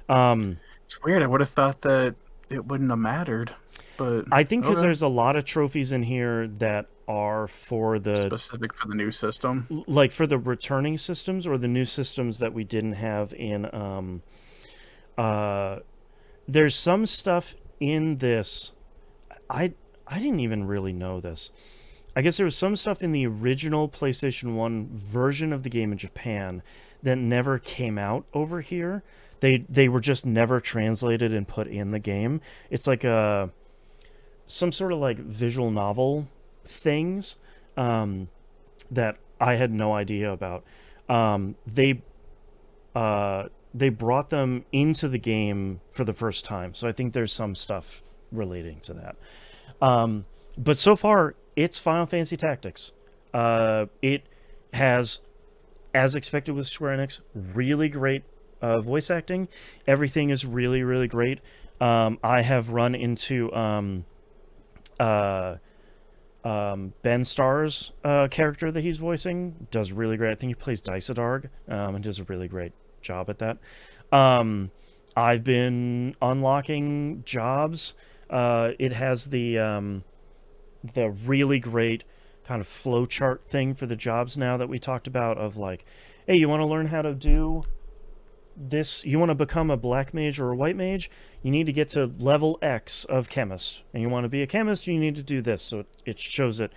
it's weird. I would have thought that it wouldn't have mattered, but I think because there's a lot of trophies in here that are for the specific for the new system, like for the returning systems or the new systems that we didn't have in there's some stuff in this. I didn't even really know this. I guess there was some stuff in the original PlayStation 1 version of the game in Japan that never came out over here. They were just never translated and put in the game. It's like some sort of like visual novel things that I had no idea about. They brought them into the game for the first time, so I think there's some stuff relating to that. But so far, it's Final Fantasy Tactics. It has, as expected with Square Enix, really great voice acting. Everything is really, really great. I have run into Ben Starr's character that he's voicing. Does really great. I think he plays Dysadarg and does a really great job at that. I've been unlocking jobs. It has the really great kind of flowchart thing for the jobs now that we talked about of like, hey, you want to learn how to do this? You want to become a black mage or a white mage? You need to get to level X of chemist. And you want to be a chemist, you need to do this. So it shows it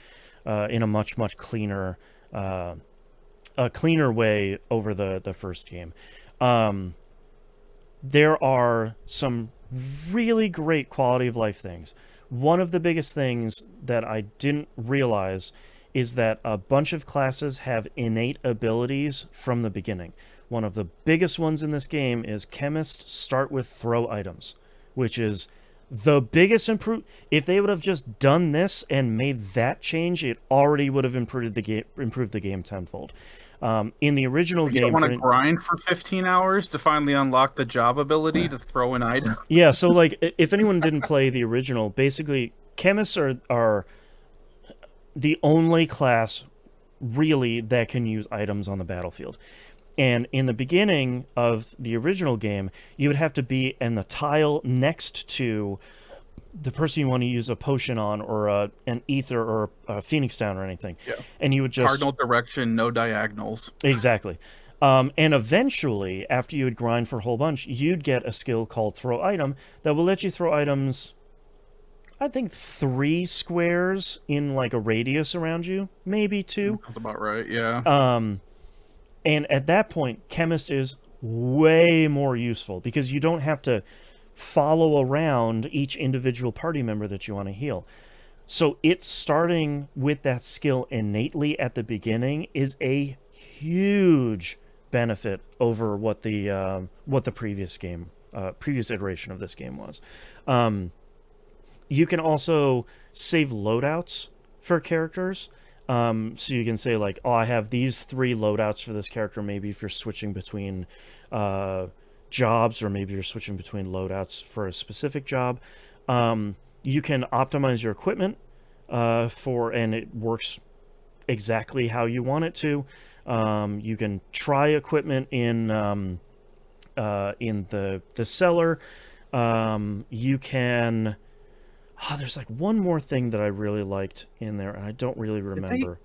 in a much, much cleaner way over the first game. There are some really great quality of life things. One of the biggest things that I didn't realize is that a bunch of classes have innate abilities from the beginning. One of the biggest ones in this game is chemists start with throw items, which is the biggest improve. If they would have just done this and made that change, it already would have improved the game tenfold. In the original game, you don't want to grind for 15 hours to finally unlock the job ability to throw an item. Yeah, so like if anyone didn't play the original, basically chemists are the only class really that can use items on the battlefield. And in the beginning of the original game, you would have to be in the tile next to the person you want to use a potion on, or an ether, or a phoenix down, or anything. Yeah. And you would just cardinal direction, no diagonals. Exactly. And eventually, after you would grind for a whole bunch, you'd get a skill called Throw Item that will let you throw items, I think 3 squares in like a radius around you, maybe 2. That's about right, yeah. And at that point, Chemist is way more useful because you don't have to follow around each individual party member that you want to heal. So it starting with that skill innately at the beginning is a huge benefit over what the previous iteration of this game was. You can also save loadouts for characters. So you can say like, oh, I have these 3 loadouts for this character. Maybe if you're switching between jobs, or maybe you're switching between loadouts for a specific job. You can optimize your equipment and it works exactly how you want it to. You can try equipment in the cellar. You can. Oh, there's like one more thing that I really liked in there, and I don't really remember.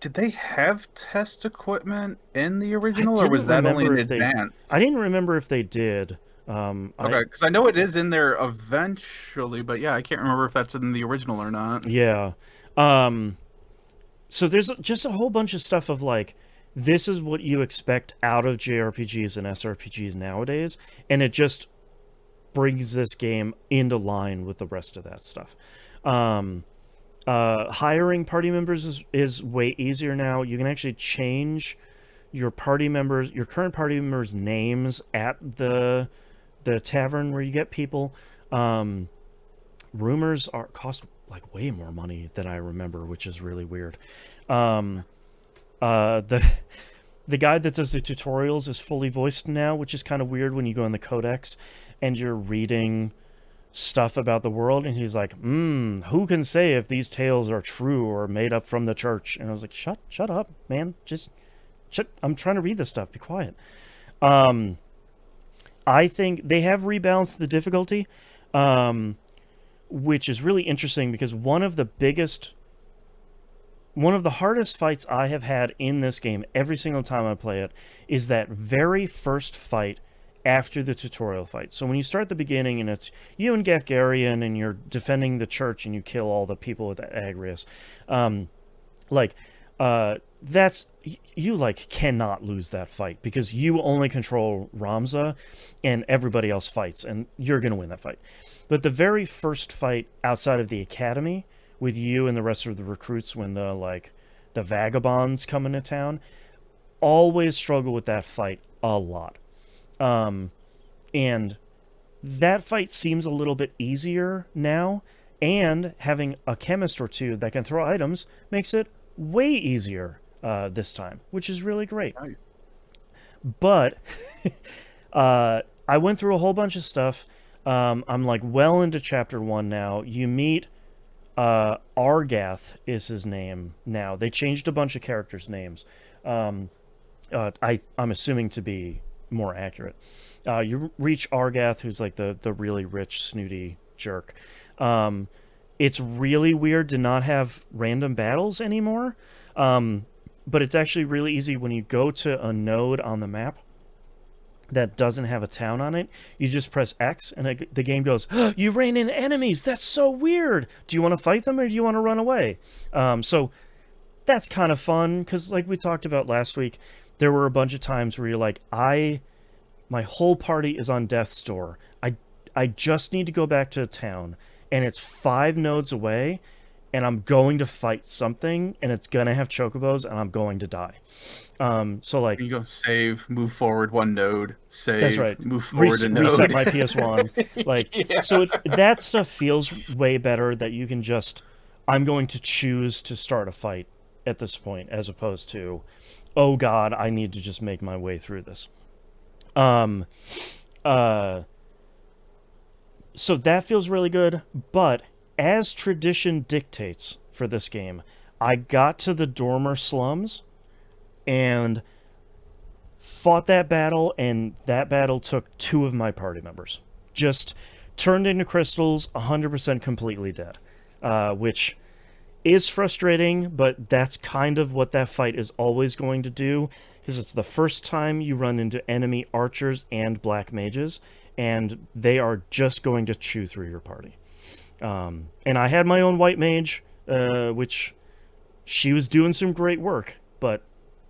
Did they have test equipment in the original, or was that only in advance? I didn't remember if they did. Okay, because I know it is in there eventually, but yeah, I can't remember if that's in the original or not. Yeah. So there's just a whole bunch of stuff of like, this is what you expect out of JRPGs and SRPGs nowadays, and it just brings this game into line with the rest of that stuff. Hiring party members is way easier now. You can actually change your current party members' names at the tavern where you get people. Rumors cost like way more money than I remember, which is really weird. The guy that does the tutorials is fully voiced now, which is kind of weird when you go in the codex and you're reading stuff about the world, and he's like, who can say if these tales are true or made up from the church? And I was like, shut up, man. Just shut. I'm trying to read this stuff. Be quiet. I think they have rebalanced the difficulty, which is really interesting because one of the hardest fights I have had in this game every single time I play it is that very first fight after the tutorial fight. So when you start at the beginning and it's you and Gafgarian and you're defending the church and you kill all the people with Agrius, that's, you like cannot lose that fight because you only control Ramza and everybody else fights and you're going to win that fight. But the very first fight outside of the academy with you and the rest of the recruits, when the vagabonds come into town, always struggle with that fight a lot. And that fight seems a little bit easier now, and having a chemist or two that can throw items makes it way easier this time, which is really great. Nice. But I went through a whole bunch of stuff. I'm like well into chapter 1 now. You meet Argath is his name now. They changed a bunch of characters' names. I'm assuming to be more accurate. You reach Argath, who's like the really rich, snooty jerk. It's really weird to not have random battles anymore, but it's actually really easy when you go to a node on the map that doesn't have a town on it. You just press X, and the game goes, oh, you ran into enemies! That's so weird! Do you want to fight them, or do you want to run away? So that's kind of fun, because like we talked about last week, there were a bunch of times where you're like, my whole party is on death's door. I just need to go back to a town, and it's 5 nodes away, and I'm going to fight something, and it's going to have chocobos, and I'm going to die. So like, you go save, move forward 1 node, save, that's right. Move forward a node. Reset my PS1. Like, yeah. So that stuff feels way better, that you can just, I'm going to choose to start a fight at this point, as opposed to, oh god, I need to just make my way through this. So that feels really good, but as tradition dictates for this game, I got to the Dormer slums and fought that battle, and that battle took 2 of my party members. Just turned into crystals, 100% completely dead, which is frustrating, but that's kind of what that fight is always going to do, because it's the first time you run into enemy archers and black mages, and they are just going to chew through your party. And I had my own white mage, which she was doing some great work, but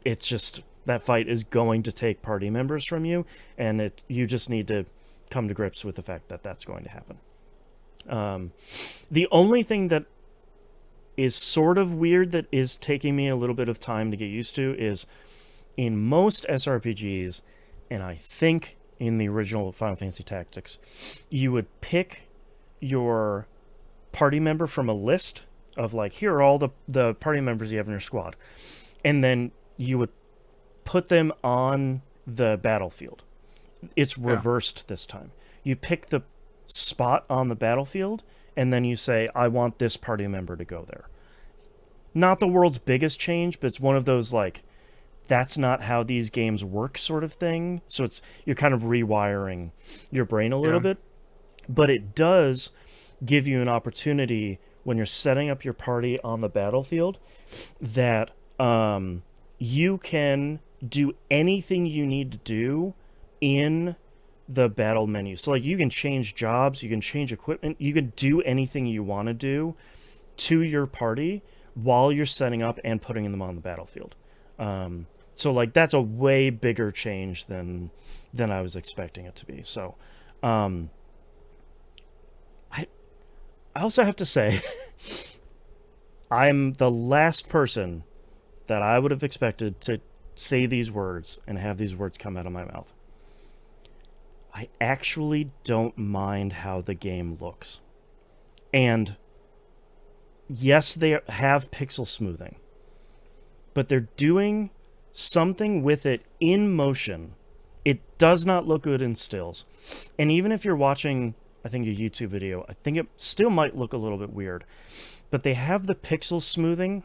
it's just, that fight is going to take party members from you, and you just need to come to grips with the fact that that's going to happen. The only thing that is sort of weird that is taking me a little bit of time to get used to is in most SRPGs, and I think in the original Final Fantasy Tactics, you would pick your party member from a list of like, here are all the party members you have in your squad. And then you would put them on the battlefield. It's reversed this time. You pick the spot on the battlefield, and then you say, I want this party member to go there. Not the world's biggest change, but it's one of those like, that's not how these games work sort of thing. So you're kind of rewiring your brain a little bit. But it does give you an opportunity when you're setting up your party on the battlefield that you can do anything you need to do in the battle menu. So like you can change jobs, you can change equipment, you can do anything you want to do to your party while you're setting up and putting them on the battlefield. So like that's a way bigger change than I was expecting it to be. So I also have to say I'm the last person that I would have expected to say these words and have these words come out of my mouth. I actually don't mind how the game looks. And yes, they have pixel smoothing, but they're doing something with it in motion. It does not look good in stills. And even if you're watching, I think, a YouTube video, I think it still might look a little bit weird. But they have the pixel smoothing,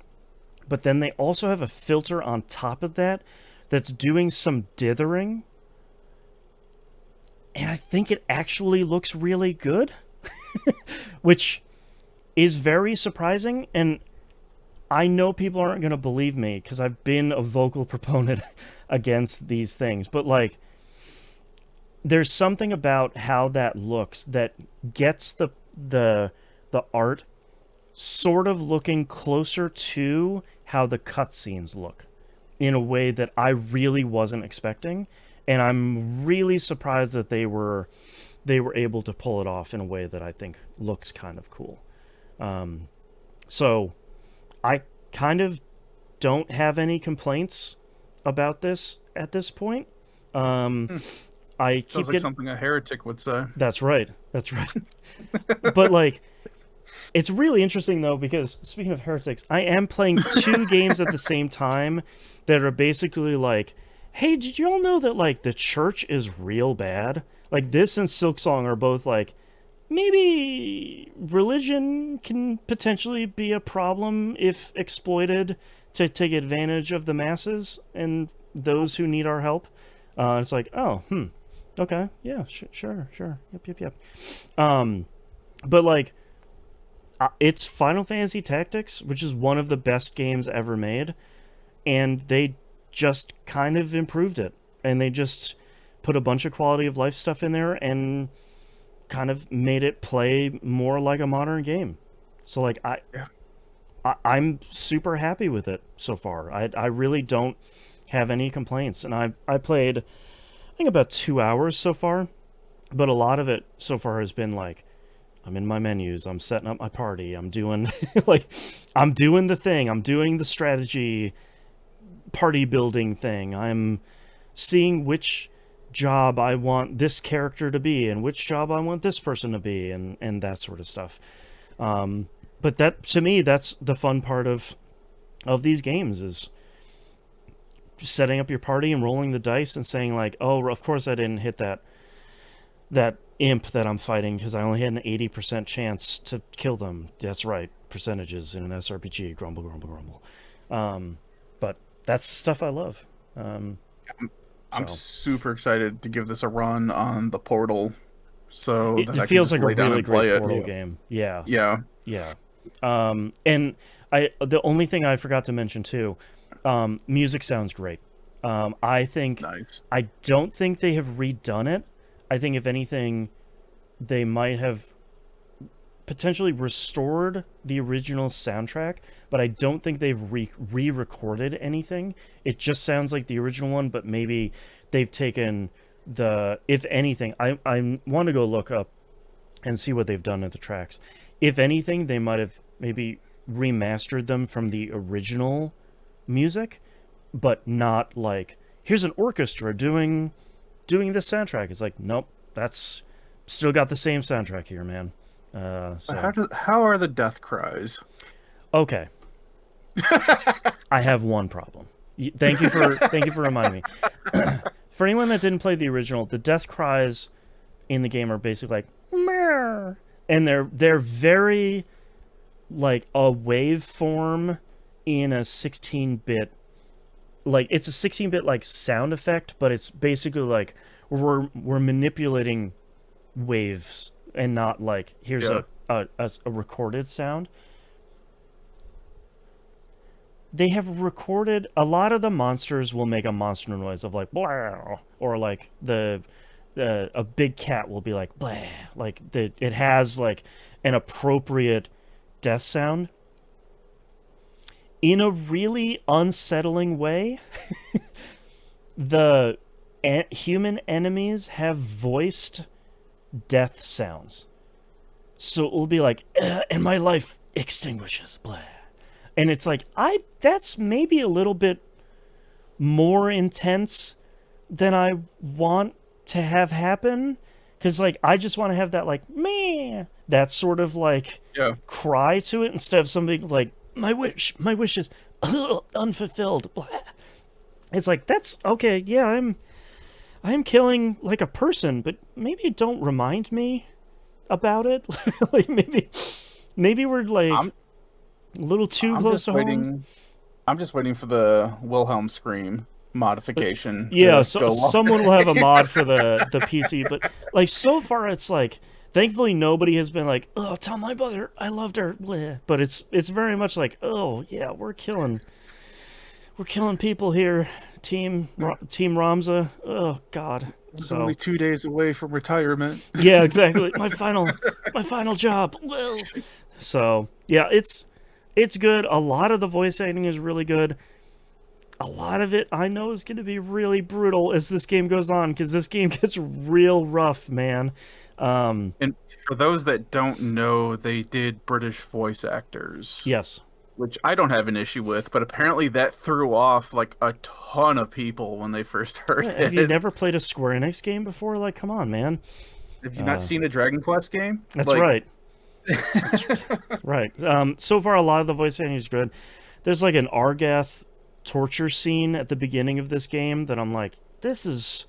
but then they also have a filter on top of that that's doing some dithering. And I think it actually looks really good, which is very surprising. And I know people aren't going to believe me because I've been a vocal proponent against these things. But, like, there's something about how that looks that gets the art sort of looking closer to how the cutscenes look in a way that I really wasn't expecting. And I'm really surprised that they were able to pull it off in a way that I think looks kind of cool. So I kind of don't have any complaints about this at this point. I keep Sounds like something a heretic would say. That's right. But like, it's really interesting though, because speaking of heretics, I am playing two games at the same time that are basically like, hey, did you all know that like the church is real bad? Like this and Silksong are both like, maybe religion can potentially be a problem if exploited to take advantage of the masses and those who need our help. It's like, oh, okay, yeah, sure, yep. But like, it's Final Fantasy Tactics, which is one of the best games ever made, and they just kind of improved it, and they just put a bunch of quality of life stuff in there and kind of made it play more like a modern game. So like I'm super happy with it so far. I really don't have any complaints, and I played I think about 2 hours so far, but a lot of it so far has been like, I'm in my menus, I'm setting up my party, I'm doing I'm doing the thing, I'm doing the strategy party building thing, I'm seeing which job I want this character to be and which job I want this person to be and that sort of stuff. But that, to me, that's the fun part of these games, is setting up your party and rolling the dice and saying like, oh, of course I didn't hit that imp that I'm fighting because I only had an 80% chance to kill them. That's right, percentages in an SRPG, grumble. But that's stuff I love. I'm super excited to give this a run on the Portal. So it feels like a really great Portal game. Yeah. And the only thing I forgot to mention too, music sounds great. I think nice. I don't think they have redone it. I think if anything, they might have potentially restored the original soundtrack, but I don't think they've re-recorded anything. It just sounds like the original one, but maybe they've taken if anything, I want to go look up and see what they've done at the tracks. If anything, they might have maybe remastered them from the original music, but not like here's an orchestra doing this soundtrack. It's like, nope, that's still got the same soundtrack here, man. So How are the death cries? okay, I have one problem. Thank you for reminding me. For anyone that didn't play the original, the death cries in the game are basically like Meow. And they're very like a waveform in a 16-bit, like it's a 16-bit like sound effect, but it's basically like we're manipulating waves and not like here's a recorded sound. They have recorded a lot of the monsters will make a monster noise of like blah, or like a big cat will be like blah, like it has like an appropriate death sound in a really unsettling way. The human enemies have voiced death sounds, so it will be like and my life extinguishes blah. And it's like, that's maybe a little bit more intense than I want to have happen. Because, like, I just want to have that, like, meh, that sort of, like, cry to it instead of something like, my wish is unfulfilled. Blah. It's like, that's, okay, yeah, I'm killing, like, a person, but maybe don't remind me about it. Like, maybe we're, like... a little too close to home. I'm just waiting for the Wilhelm scream modification. Yeah, so someone will have a mod for the PC, but like so far it's like thankfully nobody has been like, oh, tell my mother I loved her. Bleh. But it's very much like, oh yeah, we're killing people here, team Ramza. Oh god. It's only 2 days away from retirement. Yeah, exactly. My final job. Well, so yeah, it's good. A lot of the voice acting is really good. A lot of it I know is going to be really brutal as this game goes on, because this game gets real rough, man. And for those that don't know, they did British voice actors. Yes. Which I don't have an issue with, but apparently that threw off like a ton of people when they first heard it. Have you never played a Square Enix game before? Like, come on, man. Have you not seen a Dragon Quest game? That's right. Right. So far, a lot of the voice acting is good. There's like an Argath torture scene at the beginning of this game that I'm like, this is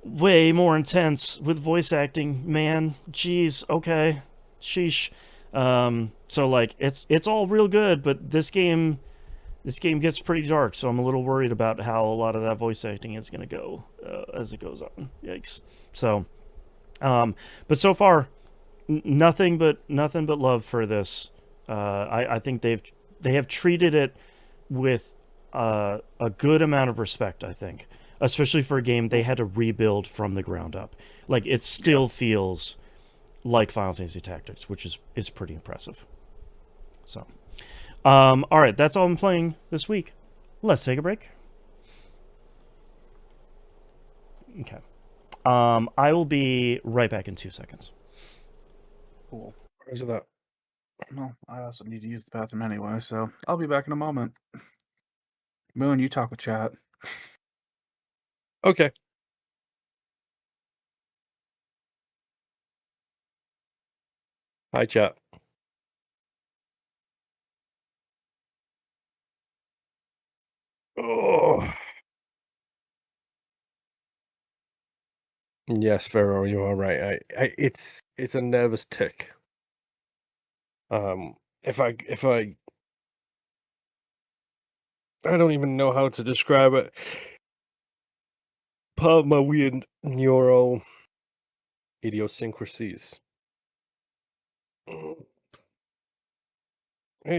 way more intense with voice acting, man. Jeez. Okay. Sheesh. So like, it's all real good, but this game gets pretty dark. So I'm a little worried about how a lot of that voice acting is going to go as it goes on. Yikes. So, but so far. Nothing but love for this. I think they have treated it with a good amount of respect. I think, especially for a game they had to rebuild from the ground up. Like it still feels like Final Fantasy Tactics, which is pretty impressive. So, all right, that's all I'm playing this week. Let's take a break. Okay. I will be right back in 2 seconds. Cool. Where's that? Well, I also need to use the bathroom anyway, so I'll be back in a moment. Moon, you talk with chat. Okay. Hi, chat. Oh. Yes, Pharaoh, you are right. It's a nervous tick. If I don't even know how to describe it. Part of my weird neuro idiosyncrasies. Hey,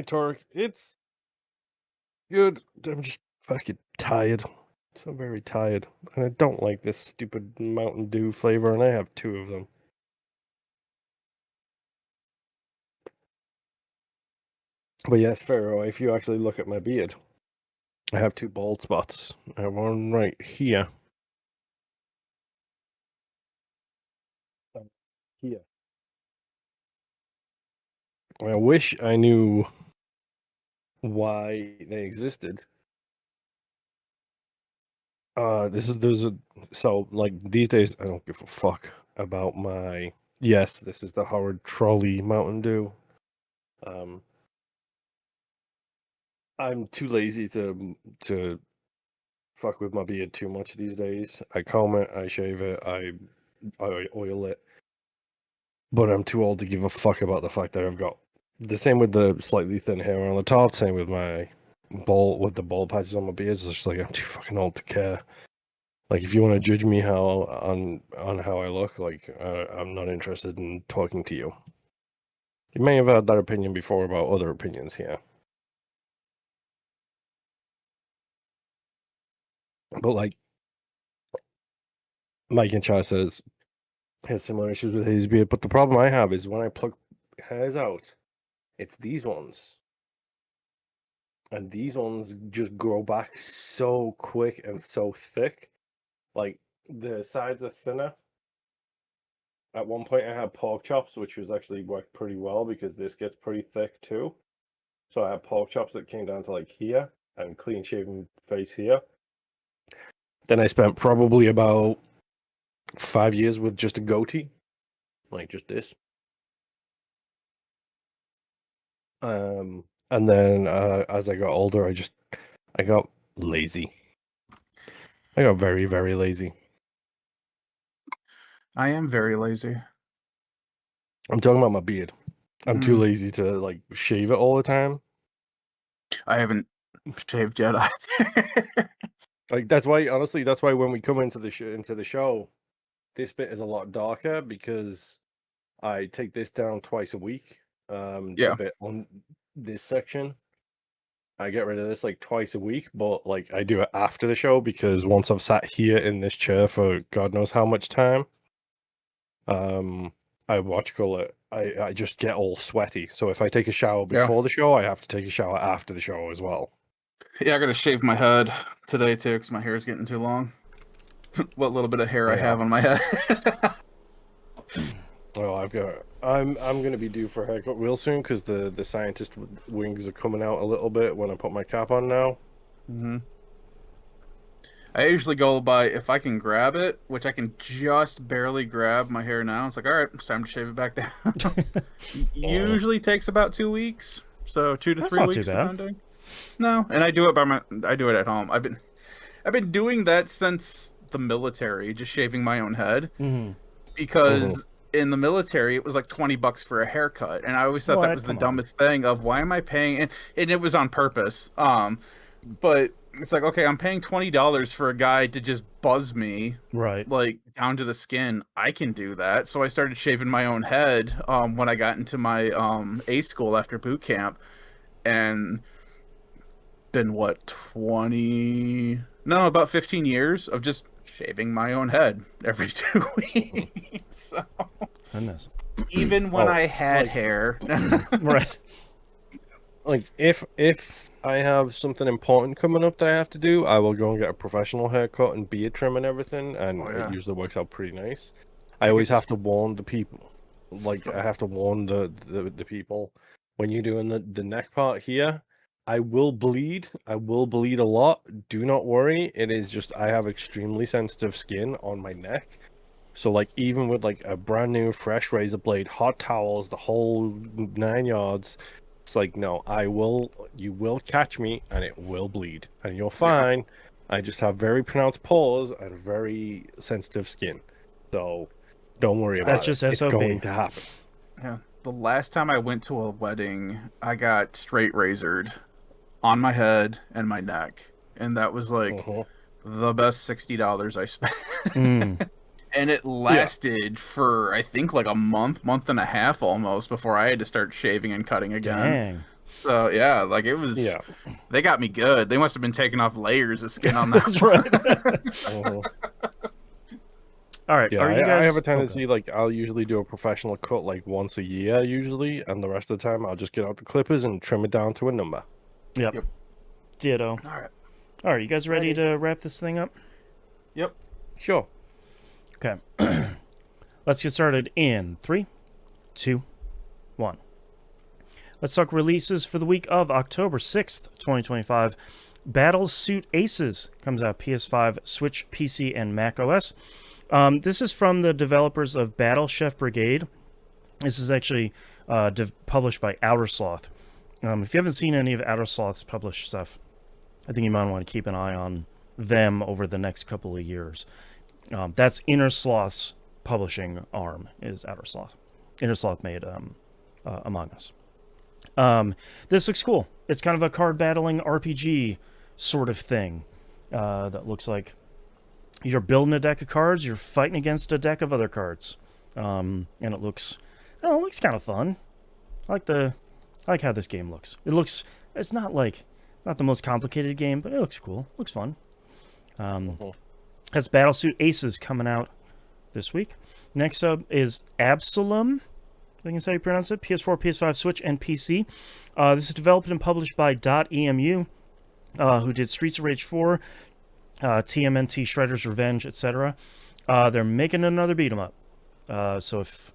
Torek, it's good. I'm just fucking tired. So very tired. And I don't like this stupid Mountain Dew flavor, and I have 2 of them. But yes, Pharaoh, if you actually look at my beard, I have 2 bald spots. I have one right here. Here. I wish I knew why they existed. So like these days I don't give a fuck about my yes, this is the Howard Trolley Mountain Dew. I'm too lazy to fuck with my beard too much these days. I comb it, I shave it, I oil it. But I'm too old to give a fuck about the fact that I've got the same with the slightly thin hair on the top, same with my the bald patches on my beard. It's just like I'm too fucking old to care. Like if you want to judge me on how I look, like I'm not interested in talking to you. You may have had that opinion before about other opinions here. But like Mike in chat says, has similar issues with his beard. But the problem I have is when I pluck hairs out, it's these ones. And these ones just grow back so quick and so thick. Like the sides are thinner. At one point I had pork chops, which was actually worked pretty well because this gets pretty thick too. So I had pork chops that came down to like here and clean shaven face here. Then I spent probably about 5 years with just a goatee, like just this. And then as I got older, I got lazy. I got very, very lazy. I am very lazy. I'm talking about my beard. I'm too lazy to like shave it all the time. I haven't shaved yet. Like that's why, honestly, that's why when we come into the show, this bit is a lot darker because I take this down twice a week. The bit on this section, I get rid of this like twice a week, but like I do it after the show because once I've sat here in this chair for God knows how much time, I just get all sweaty. So if I take a shower before the show, I have to take a shower after the show as well. Yeah, I gotta shave my head today too because my hair is getting too long. What little bit of hair I have on my head. Well, I'm gonna be due for a haircut real soon because the scientist wings are coming out a little bit when I put my cap on now. Mm-hmm. I usually go by if I can grab it, which I can just barely grab my hair now. It's like, all right, it's time to shave it back down. Usually takes about 2 weeks, so 2 to 3 weeks depending. No, and I do it at home. I've been doing that since the military, just shaving my own head, because in the military it was like $20 for a haircut, and I always thought that was the dumbest thing. Of why am I paying? And it was on purpose. But it's like, okay, I'm paying $20 for a guy to just buzz me, right, like down to the skin. I can do that. So I started shaving my own head when I got into my A school after boot camp, and been about 15 years of just shaving my own head every 2 weeks. So goodness. even when I had hair, right. Like if I have something important coming up that I have to do, I will go and get a professional haircut and beard trim and everything, and it usually works out pretty nice. I always have to warn the people, like I have to warn the people when you're doing the neck part here. I will bleed a lot. Do not worry. It is just I have extremely sensitive skin on my neck. So like even with like a brand new fresh razor blade, hot towels, the whole 9 yards, it's like no, you will catch me and it will bleed and you're fine. Yeah. I just have very pronounced pores and very sensitive skin. So don't worry about it. That's just SOB. It's going to happen. Yeah. The last time I went to a wedding, I got straight razored on my head and my neck, and that was like the best $60 I spent. And it lasted for I think like a month and a half almost before I had to start shaving and cutting again. Dang. So yeah, like it was. Yeah. They got me good. They must have been taking off layers of skin on that. That's right. All right. Yeah, I have a tendency like I'll usually do a professional cut like once a year usually, and the rest of the time I'll just get out the clippers and trim it down to a number. Yep. Ditto. All right. You guys ready to wrap this thing up? Yep. Sure. Okay. Let's get started in 3, 2, 1. let's talk releases for the week of October 6th, 2025. Battlesuit Aces comes out PS5, Switch, PC, and Mac OS. This is from the developers of Battle Chef Brigade. This is actually published by Outer Sloth. If you haven't seen any of Outer Sloth's published stuff, I think you might want to keep an eye on them over the next couple of years. That's Inner Sloth's publishing arm, is Outer Sloth. Inner Sloth made Among Us. This looks cool. It's kind of a card battling RPG sort of thing that looks like you're building a deck of cards, you're fighting against a deck of other cards, and it looks kind of fun. I like how this game looks. It's not the most complicated game, but it looks cool. Looks fun. Has Battlesuit Aces coming out this week. Next up is Absalom. I think that's how you pronounce it. PS4, PS5, Switch, and PC. This is developed and published by .emu, who did Streets of Rage 4, TMNT, Shredder's Revenge, etc. They're making another beat 'em up. So if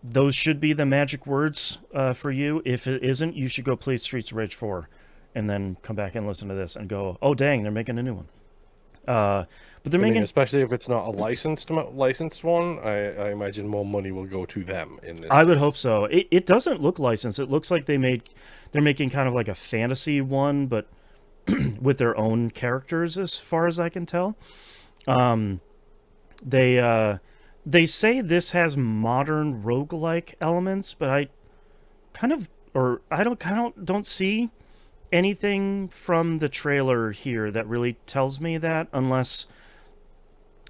those should be the magic words for you. If it isn't, you should go play Streets of Rage 4 and then come back and listen to this and go, oh, dang, they're making a new one. But they're making, especially if it's not a licensed one, I imagine more money will go to them in this. I would hope so. It doesn't look licensed. It looks like they're making kind of like a fantasy one, but with their own characters, as far as I can tell. They say this has modern roguelike elements, but I don't see anything from the trailer here that really tells me that, unless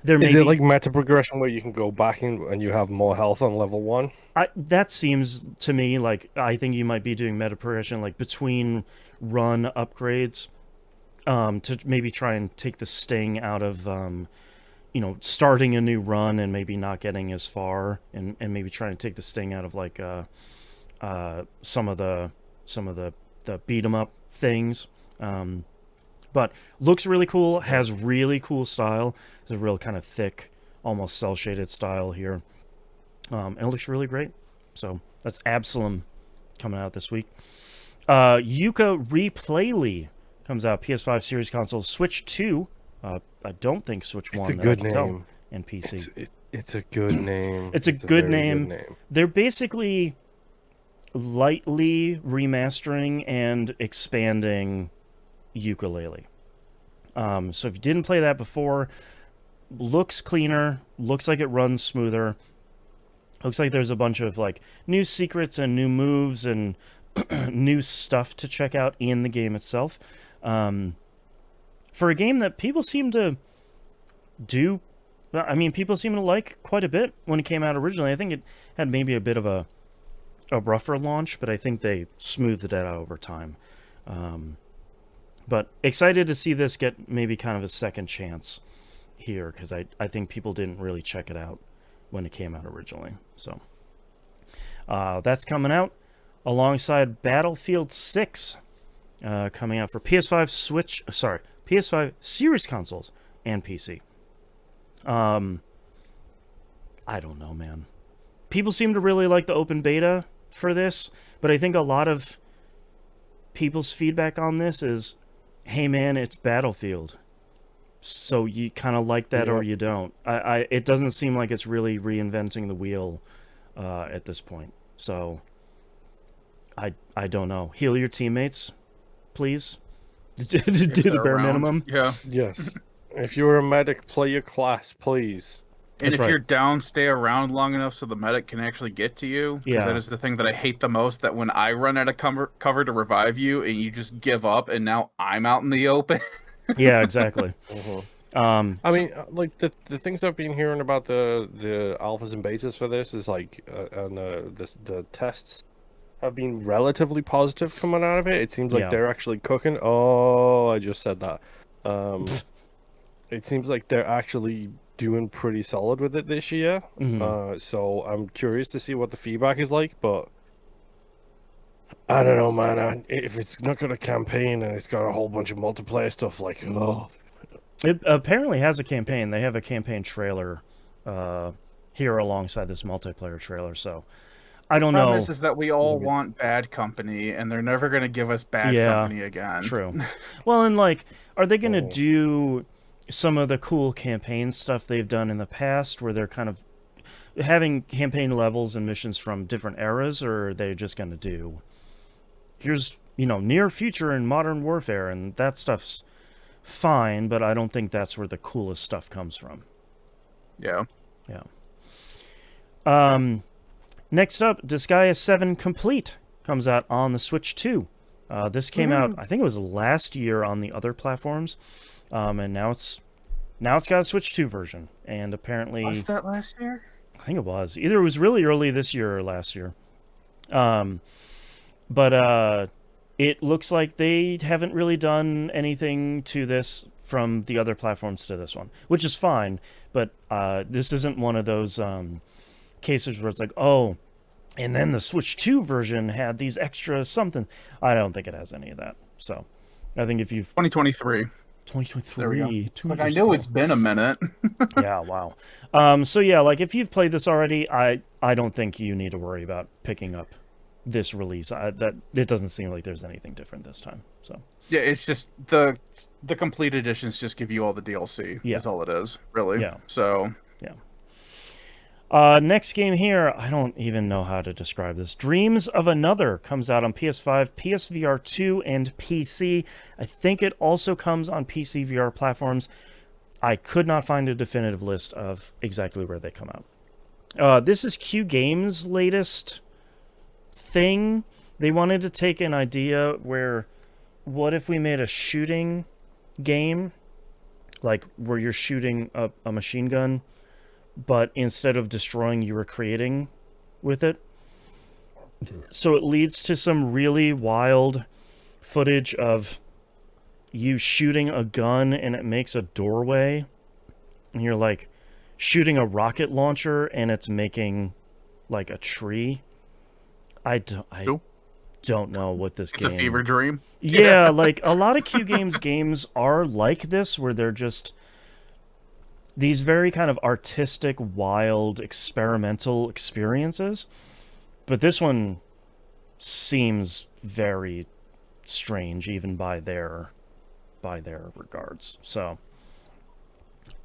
Is it like meta progression where you can go back and you have more health on level 1? That seems to me like I think you might be doing meta progression like between run upgrades, to maybe try and take the sting out of starting a new run and maybe not getting as far, and maybe trying to take the sting out of like some of the beat 'em up things. But looks really cool, has really cool style. It's a real kind of thick, almost cel-shaded style here. And it looks really great. So that's Absalom coming out this week. Yuka Replayly comes out, PS5, Series Console, Switch 2. I don't think Switch 1. It's a good name. And PC. It's a good name. It's a good name. They're basically lightly remastering and expanding Yooka-Laylee. So if you didn't play that before, looks cleaner, looks like it runs smoother, looks like there's a bunch of like new secrets and new moves and new stuff to check out in the game itself. For a game that people seem to people seem to like quite a bit when it came out originally. I think it had maybe a bit of a rougher launch, but I think they smoothed it out over time. But excited to see this get maybe kind of a second chance here, because I think people didn't really check it out when it came out originally. So that's coming out alongside Battlefield 6, coming out for PS5, PS5 Series Consoles and PC. I don't know, man. People seem to really like the open beta for this, but I think a lot of people's feedback on this is, hey man, it's Battlefield, so you kind of like that or you don't. It doesn't seem like it's really reinventing the wheel at this point. So I don't know. Heal your teammates, please. Do the bare minimum. Yeah. Yes. If you're a medic, play your class, please. And if you're down, stay around long enough so the medic can actually get to you. Because that is the thing that I hate the most, that when I run out of cover to revive you and you just give up and now I'm out in the open. Yeah, exactly. I mean, like the things I've been hearing about the alphas and betas for this is like, and the tests have been relatively positive coming out of it. It seems like they're actually cooking. Oh, I just said that. It seems like they're actually doing pretty solid with it this year. So I'm curious to see what the feedback is like, but I don't know, man. If it's not got a campaign and it's got a whole bunch of multiplayer stuff, like, It apparently has a campaign. They have a campaign trailer here alongside this multiplayer trailer, so I don't Problem know. is that we all want Bad Company, and they're never going to give us Bad Company again. True. Well, and like, are they going to Oh. do some of the cool campaign stuff they've done in the past, where they're kind of having campaign levels and missions from different eras, or are they just going to do, here's, near future and modern warfare, and that stuff's fine, but I don't think that's where the coolest stuff comes from. Yeah. Next up, Disgaea 7 Complete comes out on the Switch 2. This came out, I think it was last year on the other platforms, and now it's got a Switch 2 version, and apparently... Was that last year? I think it was. Either it was really early this year or last year. But it looks like they haven't really done anything to this from the other platforms to this one, which is fine, but this isn't one of those cases where it's like, oh, and then the Switch 2 version had these extra something. I don't think it has any of that. So I think if you've... 2023. 2023. Like, I know it's been a minute. Yeah, wow. So yeah, like if you've played this already, I don't think you need to worry about picking up this release. That it doesn't seem like there's anything different this time. So Yeah, it's just the complete editions just give you all the DLC. Yeah. Is all it is, really. Yeah. So next game here, I don't even know how to describe this. Dreams of Another comes out on PS5, PSVR 2, and PC. I think it also comes on PC VR platforms. I could not find a definitive list of exactly where they come out. This is Q Games' latest thing. They wanted to take an idea where, what if we made a shooting game, like where you're shooting a machine gun, but instead of destroying, you were creating with it. So it leads to some really wild footage of you shooting a gun and it makes a doorway. And you're like shooting a rocket launcher and it's making like a tree. I don't know what this game... it's a fever dream. Yeah, like a lot of Q games are like this, where they're just these very kind of artistic, wild, experimental experiences. But this one seems very strange, even by their regards. So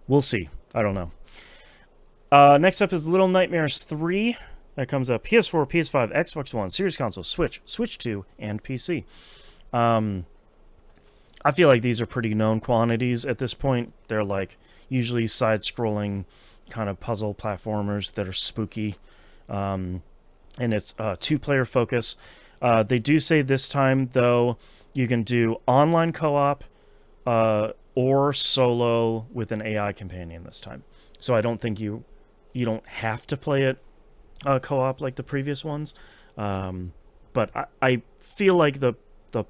we'll see. I don't know. Next up is Little Nightmares 3. That comes up PS4, PS5, Xbox One, Series Console, Switch, Switch 2, and PC. I feel like these are pretty known quantities at this point. They're like usually side-scrolling kind of puzzle platformers that are spooky. And it's two-player focus. They do say this time, though, you can do online co-op or solo with an AI companion this time. So I don't think you don't have to play it co-op like the previous ones. But I feel like the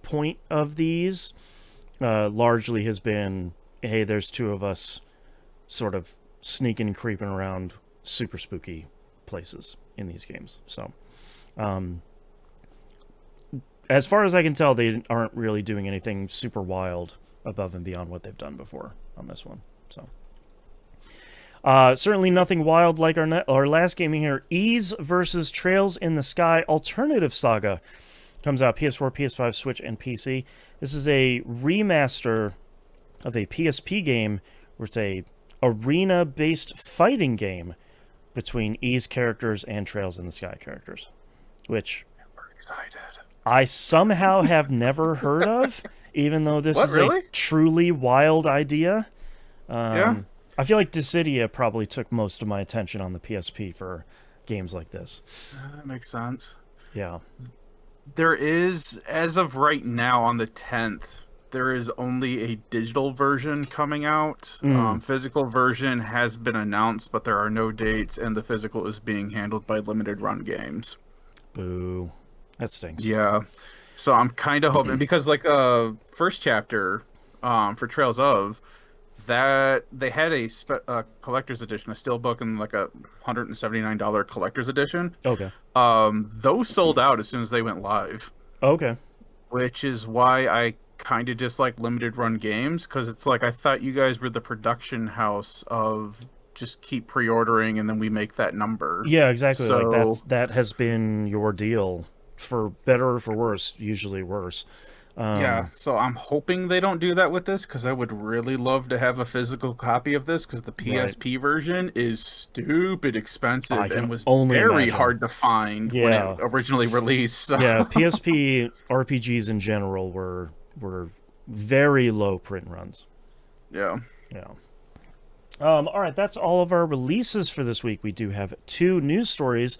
point of these largely has been, hey, there's two of us sort of sneaking and creeping around super spooky places in these games. So as far as I can tell, they aren't really doing anything super wild above and beyond what they've done before on this one. So certainly nothing wild like our last game here. Ys versus Trails in the Sky Alternative Saga comes out PS4, PS5, Switch, and PC. This is a remaster of a PSP game where it's a arena-based fighting game between Ys characters and Trails in the Sky characters, which We're excited. I somehow have never heard of, even though this is really? a truly wild idea. Yeah. I feel like Dissidia probably took most of my attention on the PSP for games like this. That makes sense. Yeah. There is, as of right now on the 10th, there is only a digital version coming out. Physical version has been announced, but there are no dates, and the physical is being handled by Limited Run Games. Boo. That stinks. Yeah. So I'm kind of hoping, because like first chapter for Trails of, that they had a collector's edition, a steelbook, and like a $179 collector's edition. Okay. Those sold out as soon as they went live. Okay. Which is why I kind of dislike Limited Run Games, because it's like, I thought you guys were the production house of just keep pre-ordering, and then we make that number. Yeah, exactly. So Like that has been your deal, for better or for worse. Usually worse. yeah, so I'm hoping they don't do that with this, because I would really love to have a physical copy of this, because the PSP version is stupid I expensive can and was only very imagine. hard to find when Yeah. it originally released. So. Yeah, PSP RPGs in general were very low print runs. Yeah. Yeah. All right, that's all of our releases for this week. We do have 2 news stories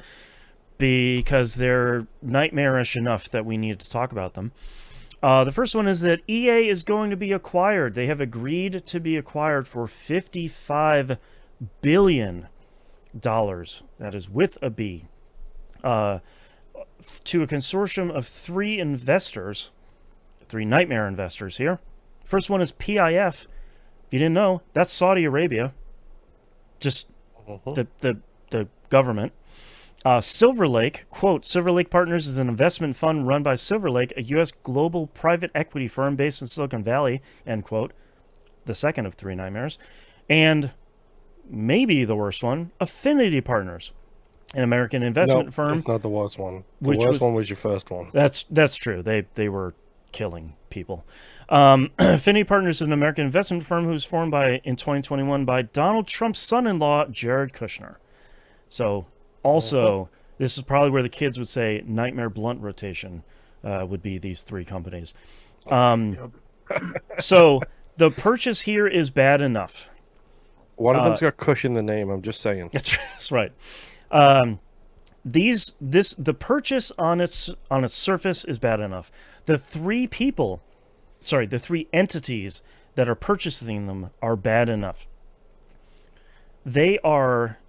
because they're nightmarish enough that we need to talk about them. The first one is that EA is going to be acquired. They have agreed to be acquired for $55 billion. That is with a B. To a consortium of 3 investors, 3 nightmare investors here. First one is PIF. If you didn't know, that's Saudi Arabia. Just the government. Silver Lake, quote, Silver Lake Partners is an investment fund run by Silver Lake, a U.S. global private equity firm based in Silicon Valley, end quote. The second of 3 nightmares. And maybe the worst one, Affinity Partners, an American investment firm. It's not the worst one. The Which worst one was your first one. That's true. They were killing people. Affinity Partners is an American investment firm who's formed in 2021 by Donald Trump's son-in-law, Jared Kushner. So, also, this is probably where the kids would say nightmare blunt rotation would be these 3 companies. So, the purchase here is bad enough. One of them's got Kush in the name, I'm just saying. That's right. The purchase on its surface is bad enough. The 3 entities that are purchasing them are bad enough. They are,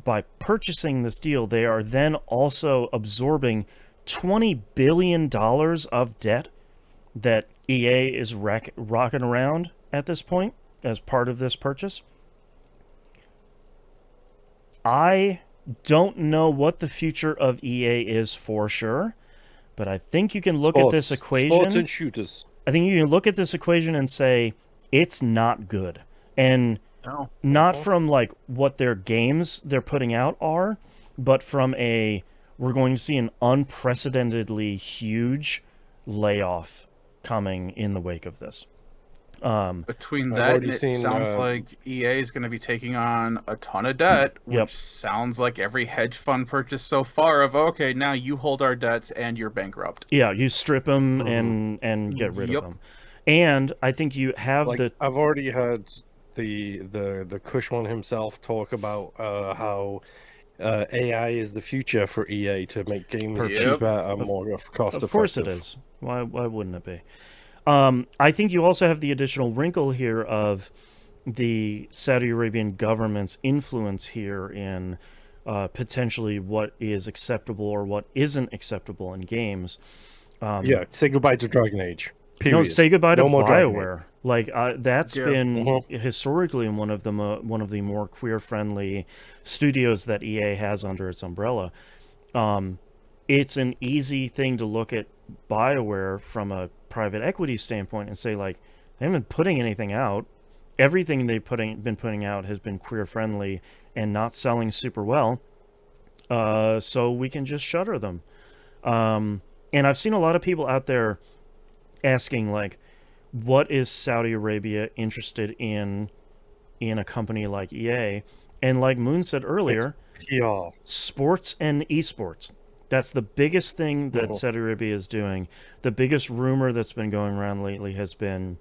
by purchasing this deal, they are then also absorbing $20 billion of debt that EA is rocking around at this point as part of this purchase. I don't know what the future of EA is for sure, but I think you can look at this equation. Sports and shooters. I think you can look at this equation and say it's not good. And not from like what their games they're putting out are, but from we're going to see an unprecedentedly huge layoff coming in the wake of this. Between that, it sounds like EA is going to be taking on a ton of debt, which sounds like every hedge fund purchase so far of, okay, now you hold our debts and you're bankrupt. Yeah, you strip them and get rid of them. And I think you have I've already heard the Kush one himself talk about how AI is the future for EA to make games cheaper and more cost-effective. Of course it is. Why wouldn't it be? I think you also have the additional wrinkle here of the Saudi Arabian government's influence here in potentially what is acceptable or what isn't acceptable in games. Say goodbye to Dragon Age. Period. No, say goodbye to more BioWare. Like that's been historically one of the more queer-friendly studios that EA has under its umbrella. It's an easy thing to look at BioWare from a private equity standpoint and say, like, they haven't been putting anything out. Everything they've been putting out has been queer-friendly and not selling super well. So we can just shutter them. And I've seen a lot of people out there asking, like, what is Saudi Arabia interested in a company like EA? And like Moon said earlier, sports and esports. That's the biggest thing that Saudi Arabia is doing. The biggest rumor that's been going around lately has been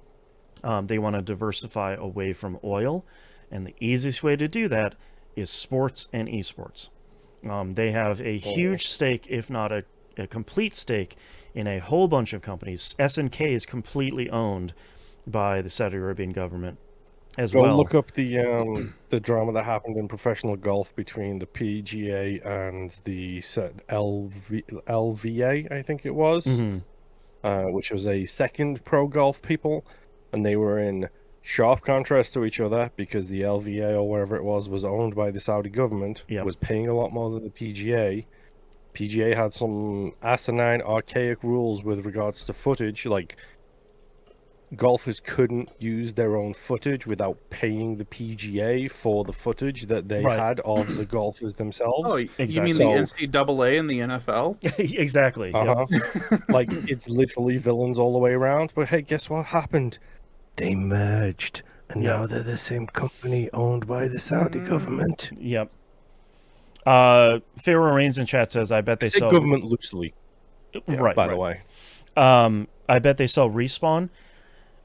they want to diversify away from oil. And the easiest way to do that is sports and esports. They have a huge stake, if not a complete stake, in a whole bunch of companies. SNK is completely owned by the Saudi Arabian government as well. Go look up the drama that happened in professional golf between the PGA and the LVA, I think it was, which was a second pro golf people, and they were in sharp contrast to each other because the LVA or whatever it was owned by the Saudi government, was paying a lot more than the PGA. PGA had some asinine, archaic rules with regards to footage, like golfers couldn't use their own footage without paying the PGA for the footage that they Right. had of the golfers themselves. Oh, you Exactly. mean the NCAA and the NFL? Exactly. Yep. Uh-huh. Like, it's literally villains all the way around. But hey, guess what happened? They merged, and Yeah. now they're the same company owned by the Saudi government. Yep. Pharaoh Reigns in chat says, "I bet they I say sell government loosely, right. by the way. I bet they sell Respawn.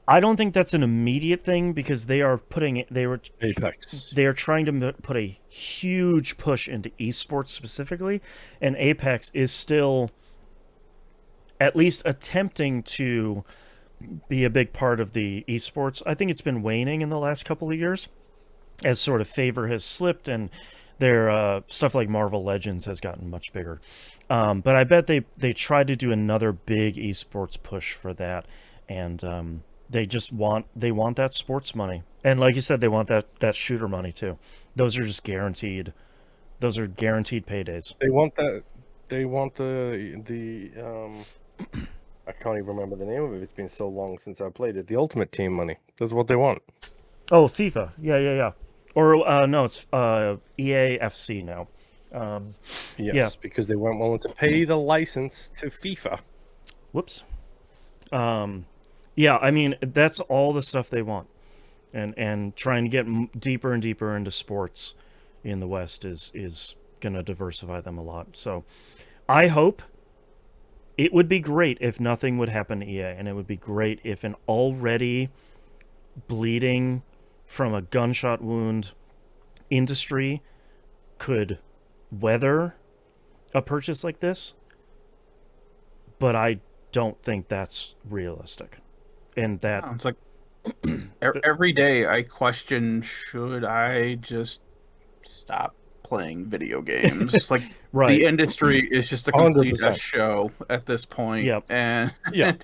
I don't think that's an immediate thing because they are Apex. They are trying to put a huge push into esports specifically, and Apex is still at least attempting to be a big part of the esports. I think it's been waning in the last couple of years as sort of favor has slipped, and their stuff like Marvel Legends has gotten much bigger. But I bet they try to do another big esports push for that, and they just want that sports money, and like you said, they want that shooter money too. Those are just guaranteed. Those are guaranteed paydays. They want that. They want the I can't even remember the name of it. It's been so long since I played it. The Ultimate Team money. That's what they want. Oh, FIFA. Yeah. Or no, it's EAFC now. Yes, yeah. because they weren't willing to pay the license to FIFA. Whoops. Yeah, I mean, that's all the stuff they want. And trying to get deeper and deeper into sports in the West is going to diversify them a lot. So I hope it would be great if nothing would happen to EA, and it would be great if an already bleeding from a gunshot wound industry could weather a purchase like this. But I don't think that's realistic. And that It's like every day I question, should I just stop playing video games? It's like right. The industry is just a complete 100%. show at this point. Yep. And Yeah.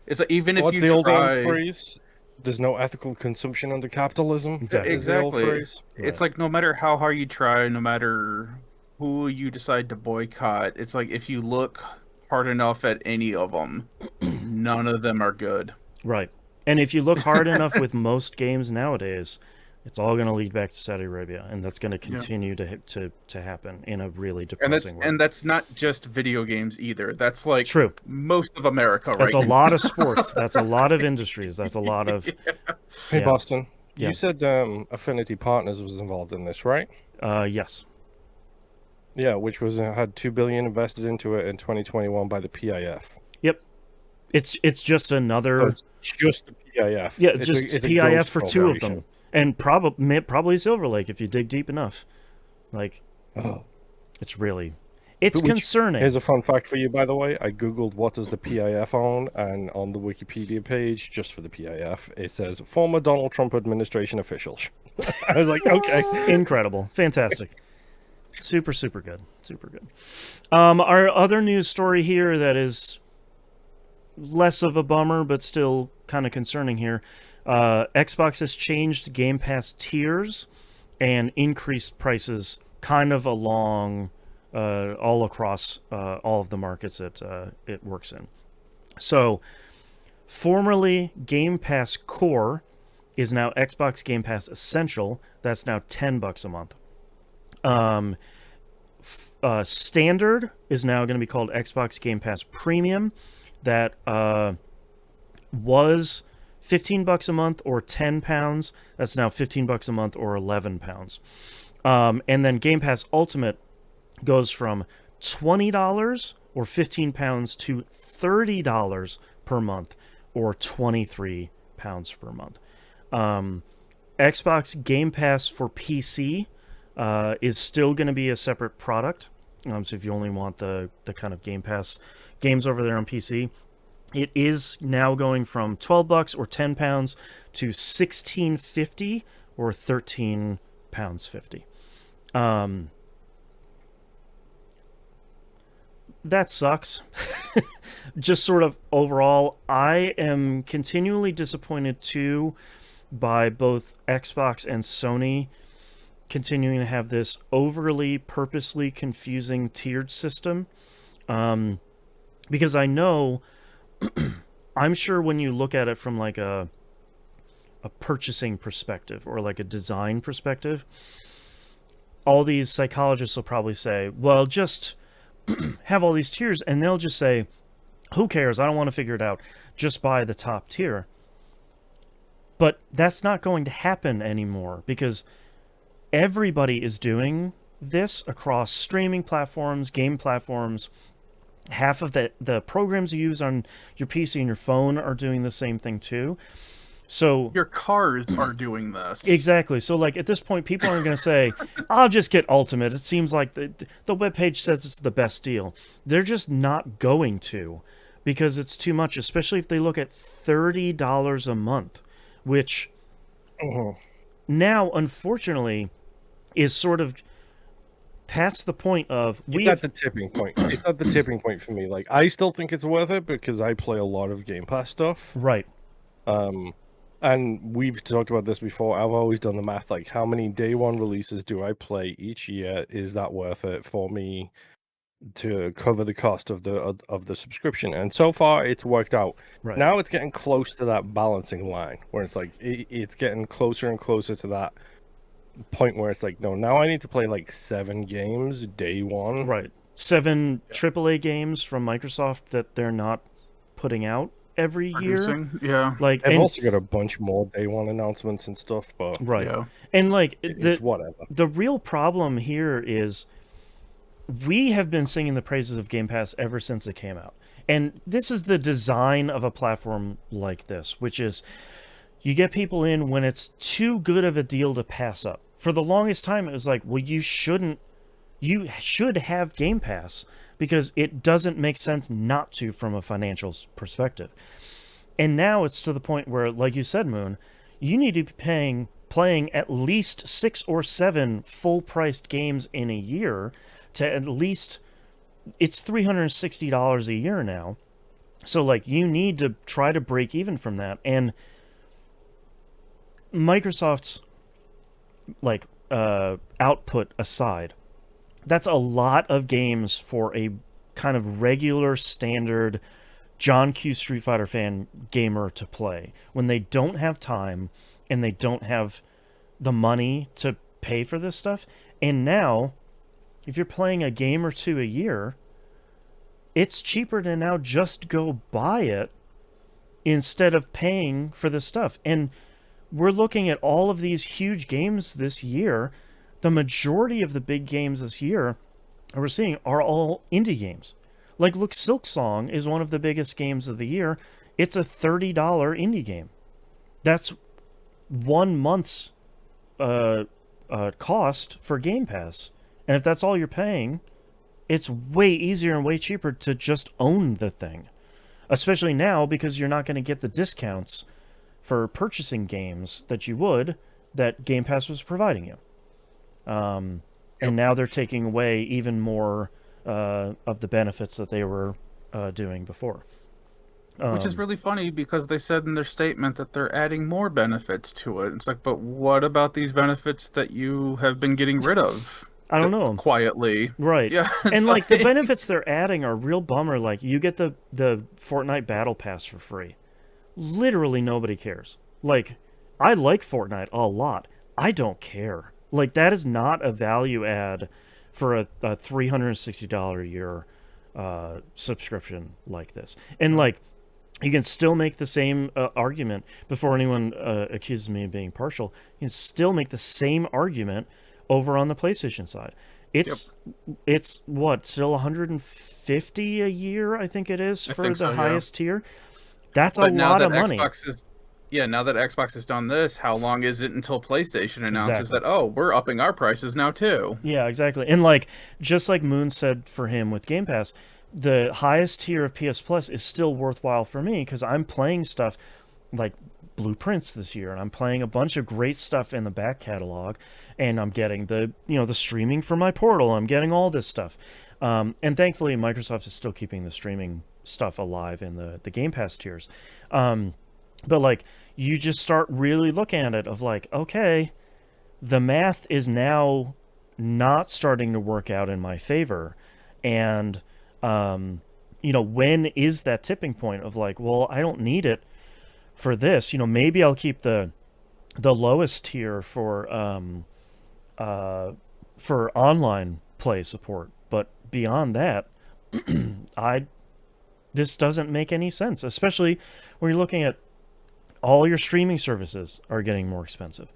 it's like, even if What's you the old try... phrase? There's no ethical consumption under capitalism. Exactly. Is the old Exactly. phrase. It's like, no matter how hard you try, no matter who you decide to boycott, it's like, if you look hard enough at any of them, none of them are good. Right. And if you look hard enough with most games nowadays, it's all going to lead back to Saudi Arabia, and that's going to continue to happen in a really depressing way. And that's not just video games either. That's like True. Most of America right That's a now. lot of sports. That's a lot of industries. That's a lot of... Hey, Yeah. Boston. Yeah. You said Affinity Partners was involved in this, right? Yes. Yeah, which was had $2 billion invested into it in 2021 by the PIF. Yep. It's just another... Oh, it's just the PIF. Yeah, it's just it's a PIF ghost for two of corporation. them. And probably Silver Lake if you dig deep enough. Like, Oh. it's really... It's Which- concerning. Here's a fun fact for you, by the way. I googled what does the PIF own, and on the Wikipedia page, just for the PIF, it says former Donald Trump administration officials. I was like, okay. Incredible. Fantastic. Super, super good. Super good. Our other news story here that is less of a bummer, but still kind of concerning here. Xbox has changed Game Pass tiers and increased prices kind of along all across all of the markets it works in. So, formerly Game Pass Core is now Xbox Game Pass Essential. That's now $10 a month. Standard is now going to be called Xbox Game Pass Premium. That was $15 a month or £10. That's now $15 a month or £11. And then Game Pass Ultimate goes from $20 or £15 to $30 per month or £23 per month. Xbox Game Pass for PC is still going to be a separate product. So if you only want the kind of Game Pass games over there on PC, it is now going from $12 or £10 to $16.50 or £13.50. That sucks. Just sort of overall, I am continually disappointed too by both Xbox and Sony continuing to have this overly purposely confusing tiered system. Because I know I'm sure when you look at it from like a purchasing perspective or like a design perspective, all these psychologists will probably say, well, just have all these tiers, and they'll just say, who cares? I don't want to figure it out. Just buy the top tier. But that's not going to happen anymore because everybody is doing this across streaming platforms, game platforms. Half of the programs you use on your PC and your phone are doing the same thing too. So your cars are doing this. Exactly. So like at this point, people aren't going to say, I'll just get Ultimate. It seems like the webpage says it's the best deal. They're just not going to because it's too much, especially if they look at $30 a month, which now, unfortunately, is sort of past the point of... It's at the tipping point. It's at the tipping point for me. Like, I still think it's worth it because I play a lot of Game Pass stuff. Right. And we've talked about this before. I've always done the math, like how many day one releases do I play each year? Is that worth it for me to cover the cost of the subscription? And so far, it's worked out. Right. Now it's getting close to that balancing line where it's like it's getting closer and closer to that point where it's like, no, now I need to play like 7 games day one. Right. 7 AAA games from Microsoft that they're not putting out every year. Yeah. Like I've also got a bunch more day one announcements and stuff, but right. Yeah. And like it's whatever. The real problem here is we have been singing the praises of Game Pass ever since it came out. And this is the design of a platform like this, which is you get people in when it's too good of a deal to pass up. For the longest time, it was like, well, you should have Game Pass because it doesn't make sense not to from a financial perspective. And now it's to the point where, like you said, Moon, you need to be playing at least 6 or 7 full-priced games in a year to at least... It's $360 a year now. So, like, you need to try to break even from that. And Microsoft's, like, output aside, that's a lot of games for a kind of regular, standard John Q. Street Fighter fan gamer to play when they don't have time and they don't have the money to pay for this stuff. And now, if you're playing a game or 2 a year, it's cheaper to now just go buy it instead of paying for the stuff. And we're looking at all of these huge games this year. The majority of the big games this year we're seeing are all indie games. Like, look, Silksong is one of the biggest games of the year. It's a $30 indie game. That's 1 month's cost for Game Pass. And if that's all you're paying, it's way easier and way cheaper to just own the thing. Especially now, because you're not going to get the discounts for purchasing games that you would, that Game Pass was providing you. And now they're taking away even more of the benefits that they were doing before. Which is really funny because they said in their statement that they're adding more benefits to it. It's like, but what about these benefits that you have been getting rid of? I don't know. Quietly. Right. Yeah. And like the benefits they're adding are real bummer. Like you get the Fortnite Battle Pass for free. Literally nobody cares. Like, I like Fortnite a lot. I don't care. Like, that is not a value add for a $360 a year subscription like this. And like, you can still make the same argument before anyone accuses me of being partial. You can still make the same argument over on the PlayStation side. It's what, still $150 a year, I think it is, for the highest tier. That's a lot of money. Now that Xbox has done this, how long is it until PlayStation announces that, oh, we're upping our prices now too? Yeah, exactly. And like, just like Moon said for him with Game Pass, the highest tier of PS Plus is still worthwhile for me because I'm playing stuff like Blueprints this year, and I'm playing a bunch of great stuff in the back catalog, and I'm getting the streaming for my Portal. I'm getting all this stuff, and thankfully Microsoft is still keeping the streaming stuff alive in the Game Pass tiers. But like, you just start really looking at it of like, okay, the math is now not starting to work out in my favor, and when is that tipping point of like, well, I don't need it for this. Maybe I'll keep the lowest tier for online play support, but beyond that, this doesn't make any sense, especially when you're looking at all your streaming services are getting more expensive.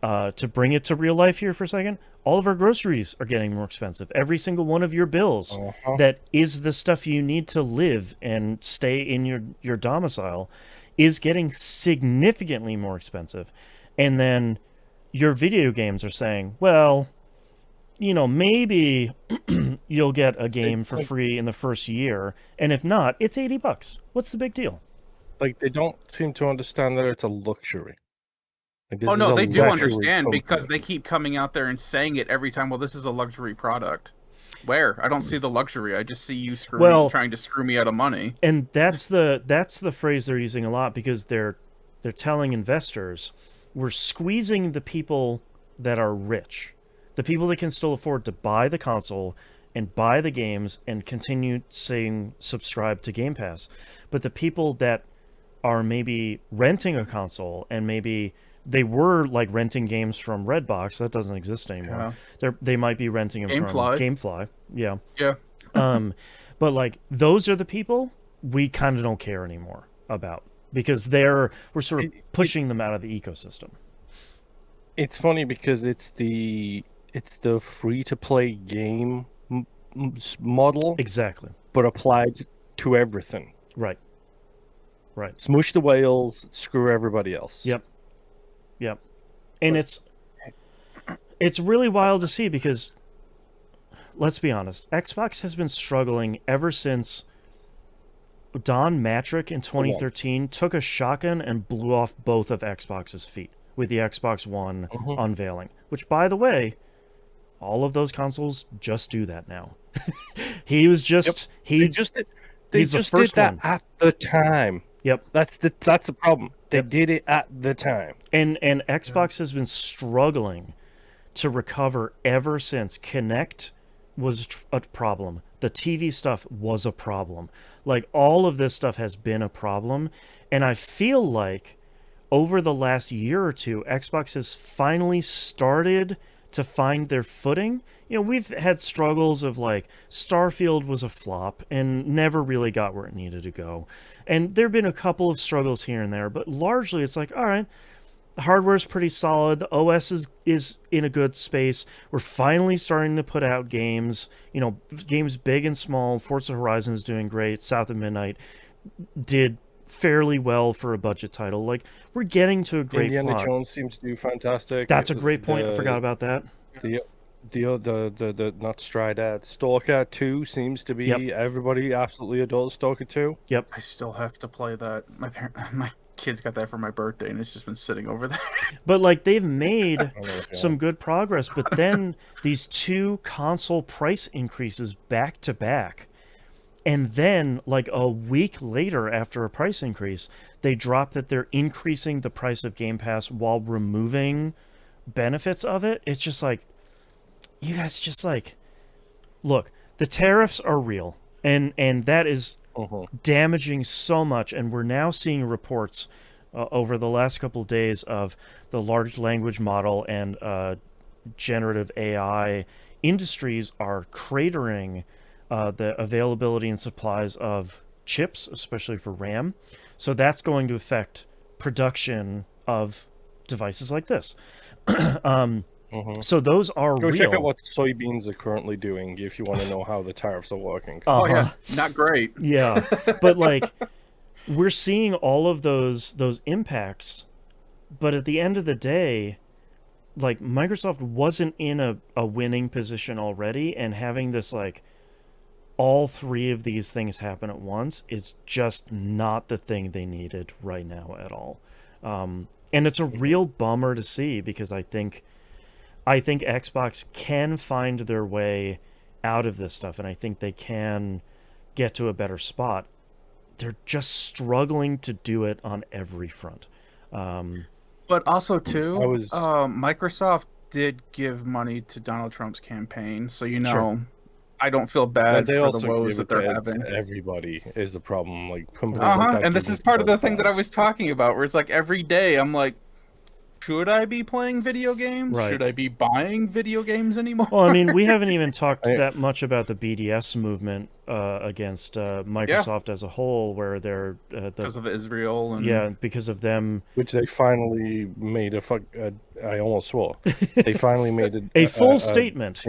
To bring it to real life here for a second, all of our groceries are getting more expensive. Every single one of your bills that is the stuff you need to live and stay in your domicile is getting significantly more expensive. And then your video games are saying, well, maybe you'll get a game for free in the first year, and if not, it's $80. What's the big deal? Like, they don't seem to understand that it's a luxury. Like, oh no, they do understand because they keep coming out there and saying it every time. Well, this is a luxury product. Where? I don't see the luxury. I just see you trying to screw me out of money. And that's the phrase they're using a lot, because they're telling investors, we're squeezing the people that are rich, the people that can still afford to buy the console and buy the games and continue saying subscribe to Game Pass. But the people that are maybe renting a console, and maybe they were like renting games from Redbox, that doesn't exist anymore. They might be renting them from GameFly. Yeah. But like, those are the people we kind of don't care anymore about, because we're sort of pushing them out of the ecosystem. It's funny because it's the free to play game model, exactly, but applied to everything. Right. Smush the whales, screw everybody else. Yep. And it's really wild to see, because let's be honest, Xbox has been struggling ever since Don Matrick in 2013 took a shotgun and blew off both of Xbox's feet with the Xbox One unveiling, which, by the way, all of those consoles just do that now. He was just they just did that at the time. Yep. That's the problem. They did it at the time. And Xbox has been struggling to recover ever since. Kinect was a problem. The TV stuff was a problem. Like, all of this stuff has been a problem. And I feel like over the last year or two, Xbox has finally started to find their footing. We've had struggles of like Starfield was a flop and never really got where it needed to go. And there have been a couple of struggles here and there, but largely it's like, all right, the hardware's pretty solid. The OS is in a good space. We're finally starting to put out games, games big and small. Forza Horizon is doing great. South of Midnight did fairly well for a budget title. Like, we're getting to a great Indiana plot. Jones seems to do fantastic. That's a great point. I forgot about that. The not Stridad, Stalker 2 seems to be everybody absolutely adores Stalker 2. Yep. I still have to play that. My kids got that for my birthday, and it's just been sitting over there. But like, they've made some good progress, but then these two console price increases back to back. And then, like a week later, after a price increase, they drop that they're increasing the price of Game Pass while removing benefits of it. It's just like, you guys just like, look, the tariffs are real, and that is damaging so much. And we're now seeing reports over the last couple of days of the large language model and generative AI industries are cratering the availability and supplies of chips, especially for RAM. So that's going to affect production of devices like this. So those are Go real. check out what soybeans are currently doing if you want to know how the tariffs are working. Oh yeah, not great. Yeah, but like, we're seeing all of those impacts, but at the end of the day, like, Microsoft wasn't in a winning position already, and having this like all three of these things happen at once is just not the thing they needed right now at all. And it's a real bummer to see, because I think Xbox can find their way out of this stuff, and I think they can get to a better spot. They're just struggling to do it on every front. But also, too, Microsoft did give money to Donald Trump's campaign, so Sure. I don't feel bad They for the also woes give that it they're to having. everybody is the problem. Like companies like that. And this give is it part of the both thing that I sides. was talking about, where it's like every day I'm like, should I be playing video games? Right. Should I be buying video games anymore? Well, I mean, we haven't even talked I- that much about the BDS movement against Microsoft as a whole, where they're Because of Israel and because of them Which they finally made I almost swore. They finally made a full statement.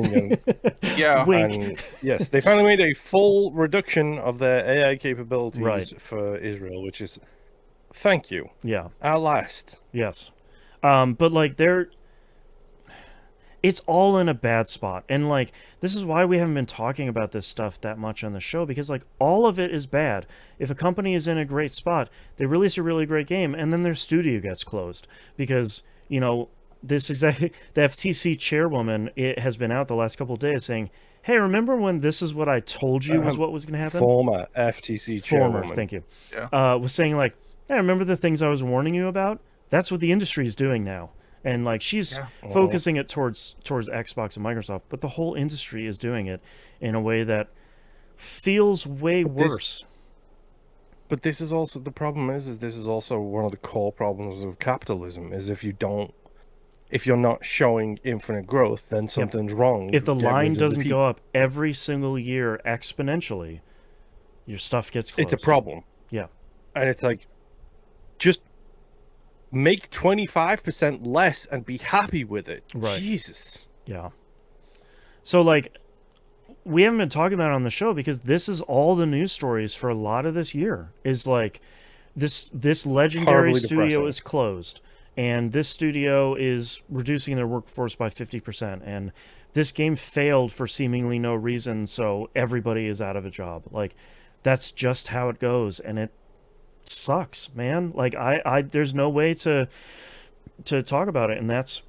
yeah. Wink. And yes, they finally made a full reduction of their AI capabilities Right. for Israel, which is thank you. Yeah. At last. Yes. But like it's all in a bad spot. And like this is why we haven't been talking about this stuff that much on the show, because like all of it is bad. If a company is in a great spot, they release a really great game and then their studio gets closed because, you know, the FTC chairwoman has been out the last couple of days saying, "Hey, remember when this is what I told you was what was going to happen?" Former FTC chairwoman. Thank you. Yeah. Was saying like, "Hey, remember the things I was warning you about? That's what the industry is doing now." And like she's focusing it towards Xbox and Microsoft, but the whole industry is doing it in a way that feels way worse. But this is also the problem is this is also one of the core problems of capitalism is if you're not showing infinite growth, then something's wrong. If the Get line rid of the doesn't people. go up every single year exponentially, your stuff gets closed. It's a problem. Yeah. And it's like just make 25% less and be happy with it. Right. Jesus. Yeah. So like we haven't been talking about it on the show because this is all the news stories for a lot of this year. Is like this legendary Horribly studio depressing. is closed, and this studio is reducing their workforce by 50%, and this game failed for seemingly no reason, so everybody is out of a job. Like that's just how it goes, and it sucks, man. Like I there's no way to talk about it, and that's,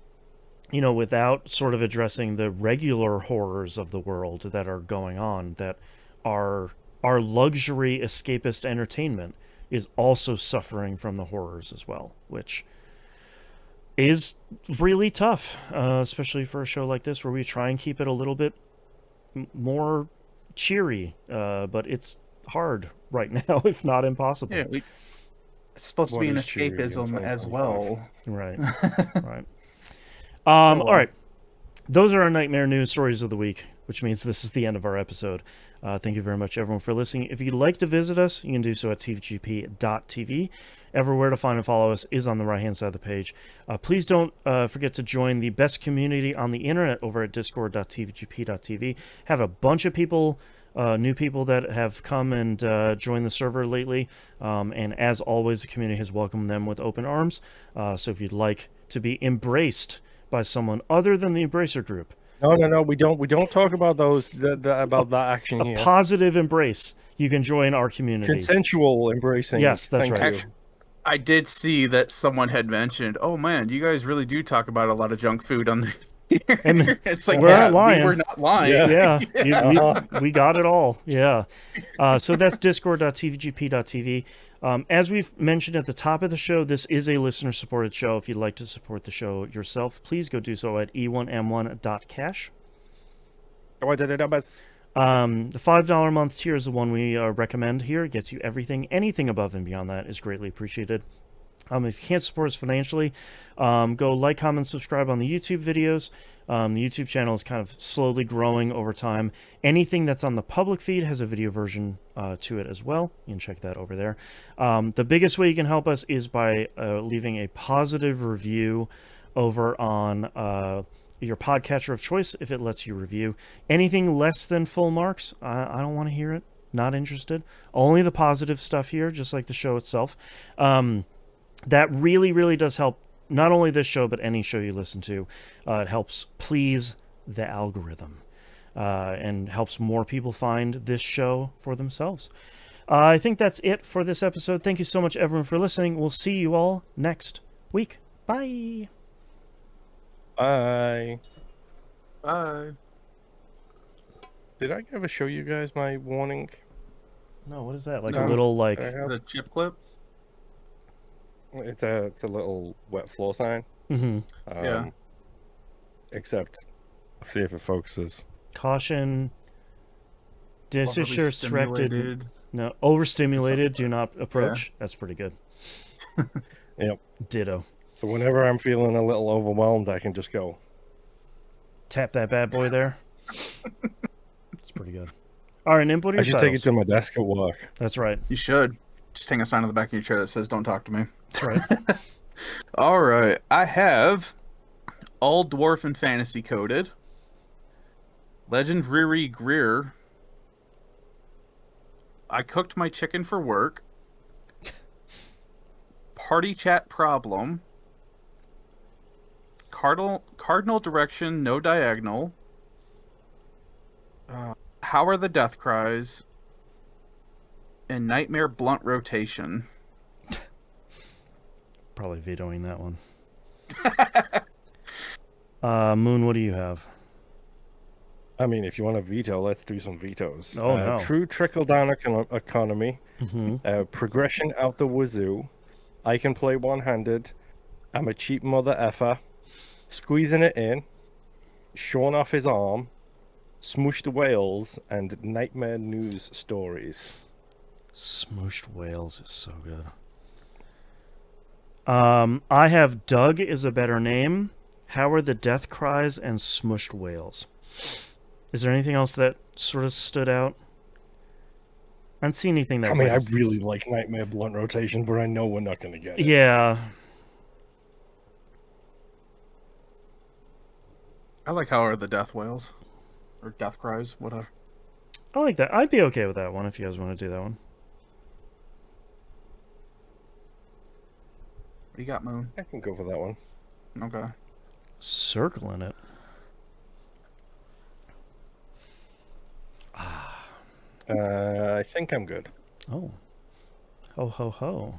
you know, without sort of addressing the regular horrors of the world that are going on, that our luxury escapist entertainment is also suffering from the horrors as well, which is really tough, especially for a show like this where we try and keep it a little bit more cheery, but it's hard right now, if not impossible. yeah, it's supposed to What be an is cheery in escapism as 2025? well. Right. Right. All right. Those are our nightmare news stories of the week, which means this is the end of our episode. Thank you very much, everyone, for listening. If you'd like to visit us, you can do so at tvgp.tv. Everywhere to find and follow us is on the right-hand side of the page. Please don't forget to join the best community on the internet over at discord.tvgp.tv. Have a bunch of people, new people that have come and joined the server lately. And as always, the community has welcomed them with open arms. So if you'd like to be embraced by someone other than the Embracer group, No. We don't talk about those about that action a here. positive embrace, you can join our community. Consensual embracing. Yes, that's Thank right. you. I did see that someone had mentioned, "Oh man, you guys really do talk about a lot of junk food on the." It's like, we're yeah, not lying. we were not lying. Yeah, we got it all. Yeah. So that's discord.tvgp.tv. As we've mentioned at the top of the show, this is a listener-supported show. If you'd like to support the show yourself, please go do so at e1m1.cash. Oh, I did it. The $5 a month tier is the one we recommend here. It gets you everything. Anything above and beyond that is greatly appreciated. If you can't support us financially, go like, comment, subscribe on the YouTube videos. The YouTube channel is kind of slowly growing over time. Anything that's on the public feed has a video version to it as well. You can check that over there. The biggest way you can help us is by leaving a positive review over on your podcatcher of choice if it lets you review. Anything less than full marks, I don't want to hear it. Not interested. Only the positive stuff here, just like the show itself. That really, really does help not only this show, but any show you listen to. It helps please the algorithm and helps more people find this show for themselves. I think that's it for this episode. Thank you so much, everyone, for listening. We'll see you all next week. Bye. Bye. Bye. Did I ever show you guys my warning? No, what is that? Like No. a little, like... I have- The chip clip. It's a little wet floor sign. Mm-hmm. Yeah. Except, let's see if it focuses. Caution, This is sure directed. Overstimulated. No, overstimulated. Do not approach. Yeah. That's pretty good. Yep. Ditto. So whenever I'm feeling a little overwhelmed, I can just go. Tap that bad boy there. It's pretty good. All right, Imp, what are your I should take it to my desk at work. That's right. You should. Just hang a sign on the back of your chair that says, "Don't talk to me." That's right. All right. I have all dwarf and fantasy coded. Legend Riri Greer. I cooked my chicken for work. Party chat problem. Cardinal direction, no diagonal. How are the death cries? And nightmare blunt rotation. Probably vetoing that one. Moon, what do you have? I mean, if you want to veto, let's do some vetoes. Oh, no. True trickle-down economy. Mm-hmm. Progression out the wazoo. I can play one-handed. I'm a cheap mother effer. Squeezing it in. Shorn off his arm. Smooshed whales. And nightmare news stories. Smooshed whales is so good. I have Doug is a better name. How are the death cries and smushed whales? Is there anything else that sort of stood out? I haven't seen anything that. I mean, I really like Nightmare Blunt Rotation, but I know we're not going to get it. Yeah. I like how are the death whales. Or death cries, whatever. I like that. I'd be okay with that one if you guys want to do that one. What do you got, Moon? I can go for that one. Okay. Circling it. I think I'm good. Oh. Ho, ho, ho.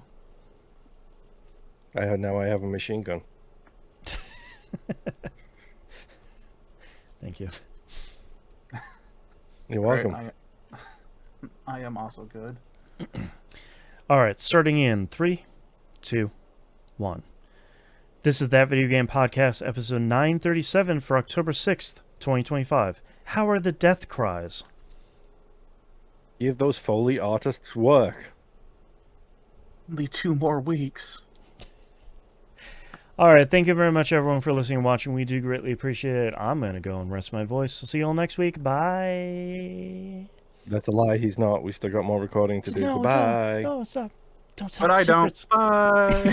Now I have a machine gun. Thank you. You're welcome. Right, I am also good. All right, starting in 3, 2, 1. This is That Video Game Podcast, episode 937 for October 6th, 2025. How are the death cries? Give those Foley artists work. Only 2 more weeks. All right, thank you very much, everyone, for listening and watching. We do greatly appreciate it. I'm going to go and rest my voice. See you all next week. Bye. That's a lie. He's not. We still got more recording to do. Goodbye. No, stop. Don't tell But I secrets. don't. Bye.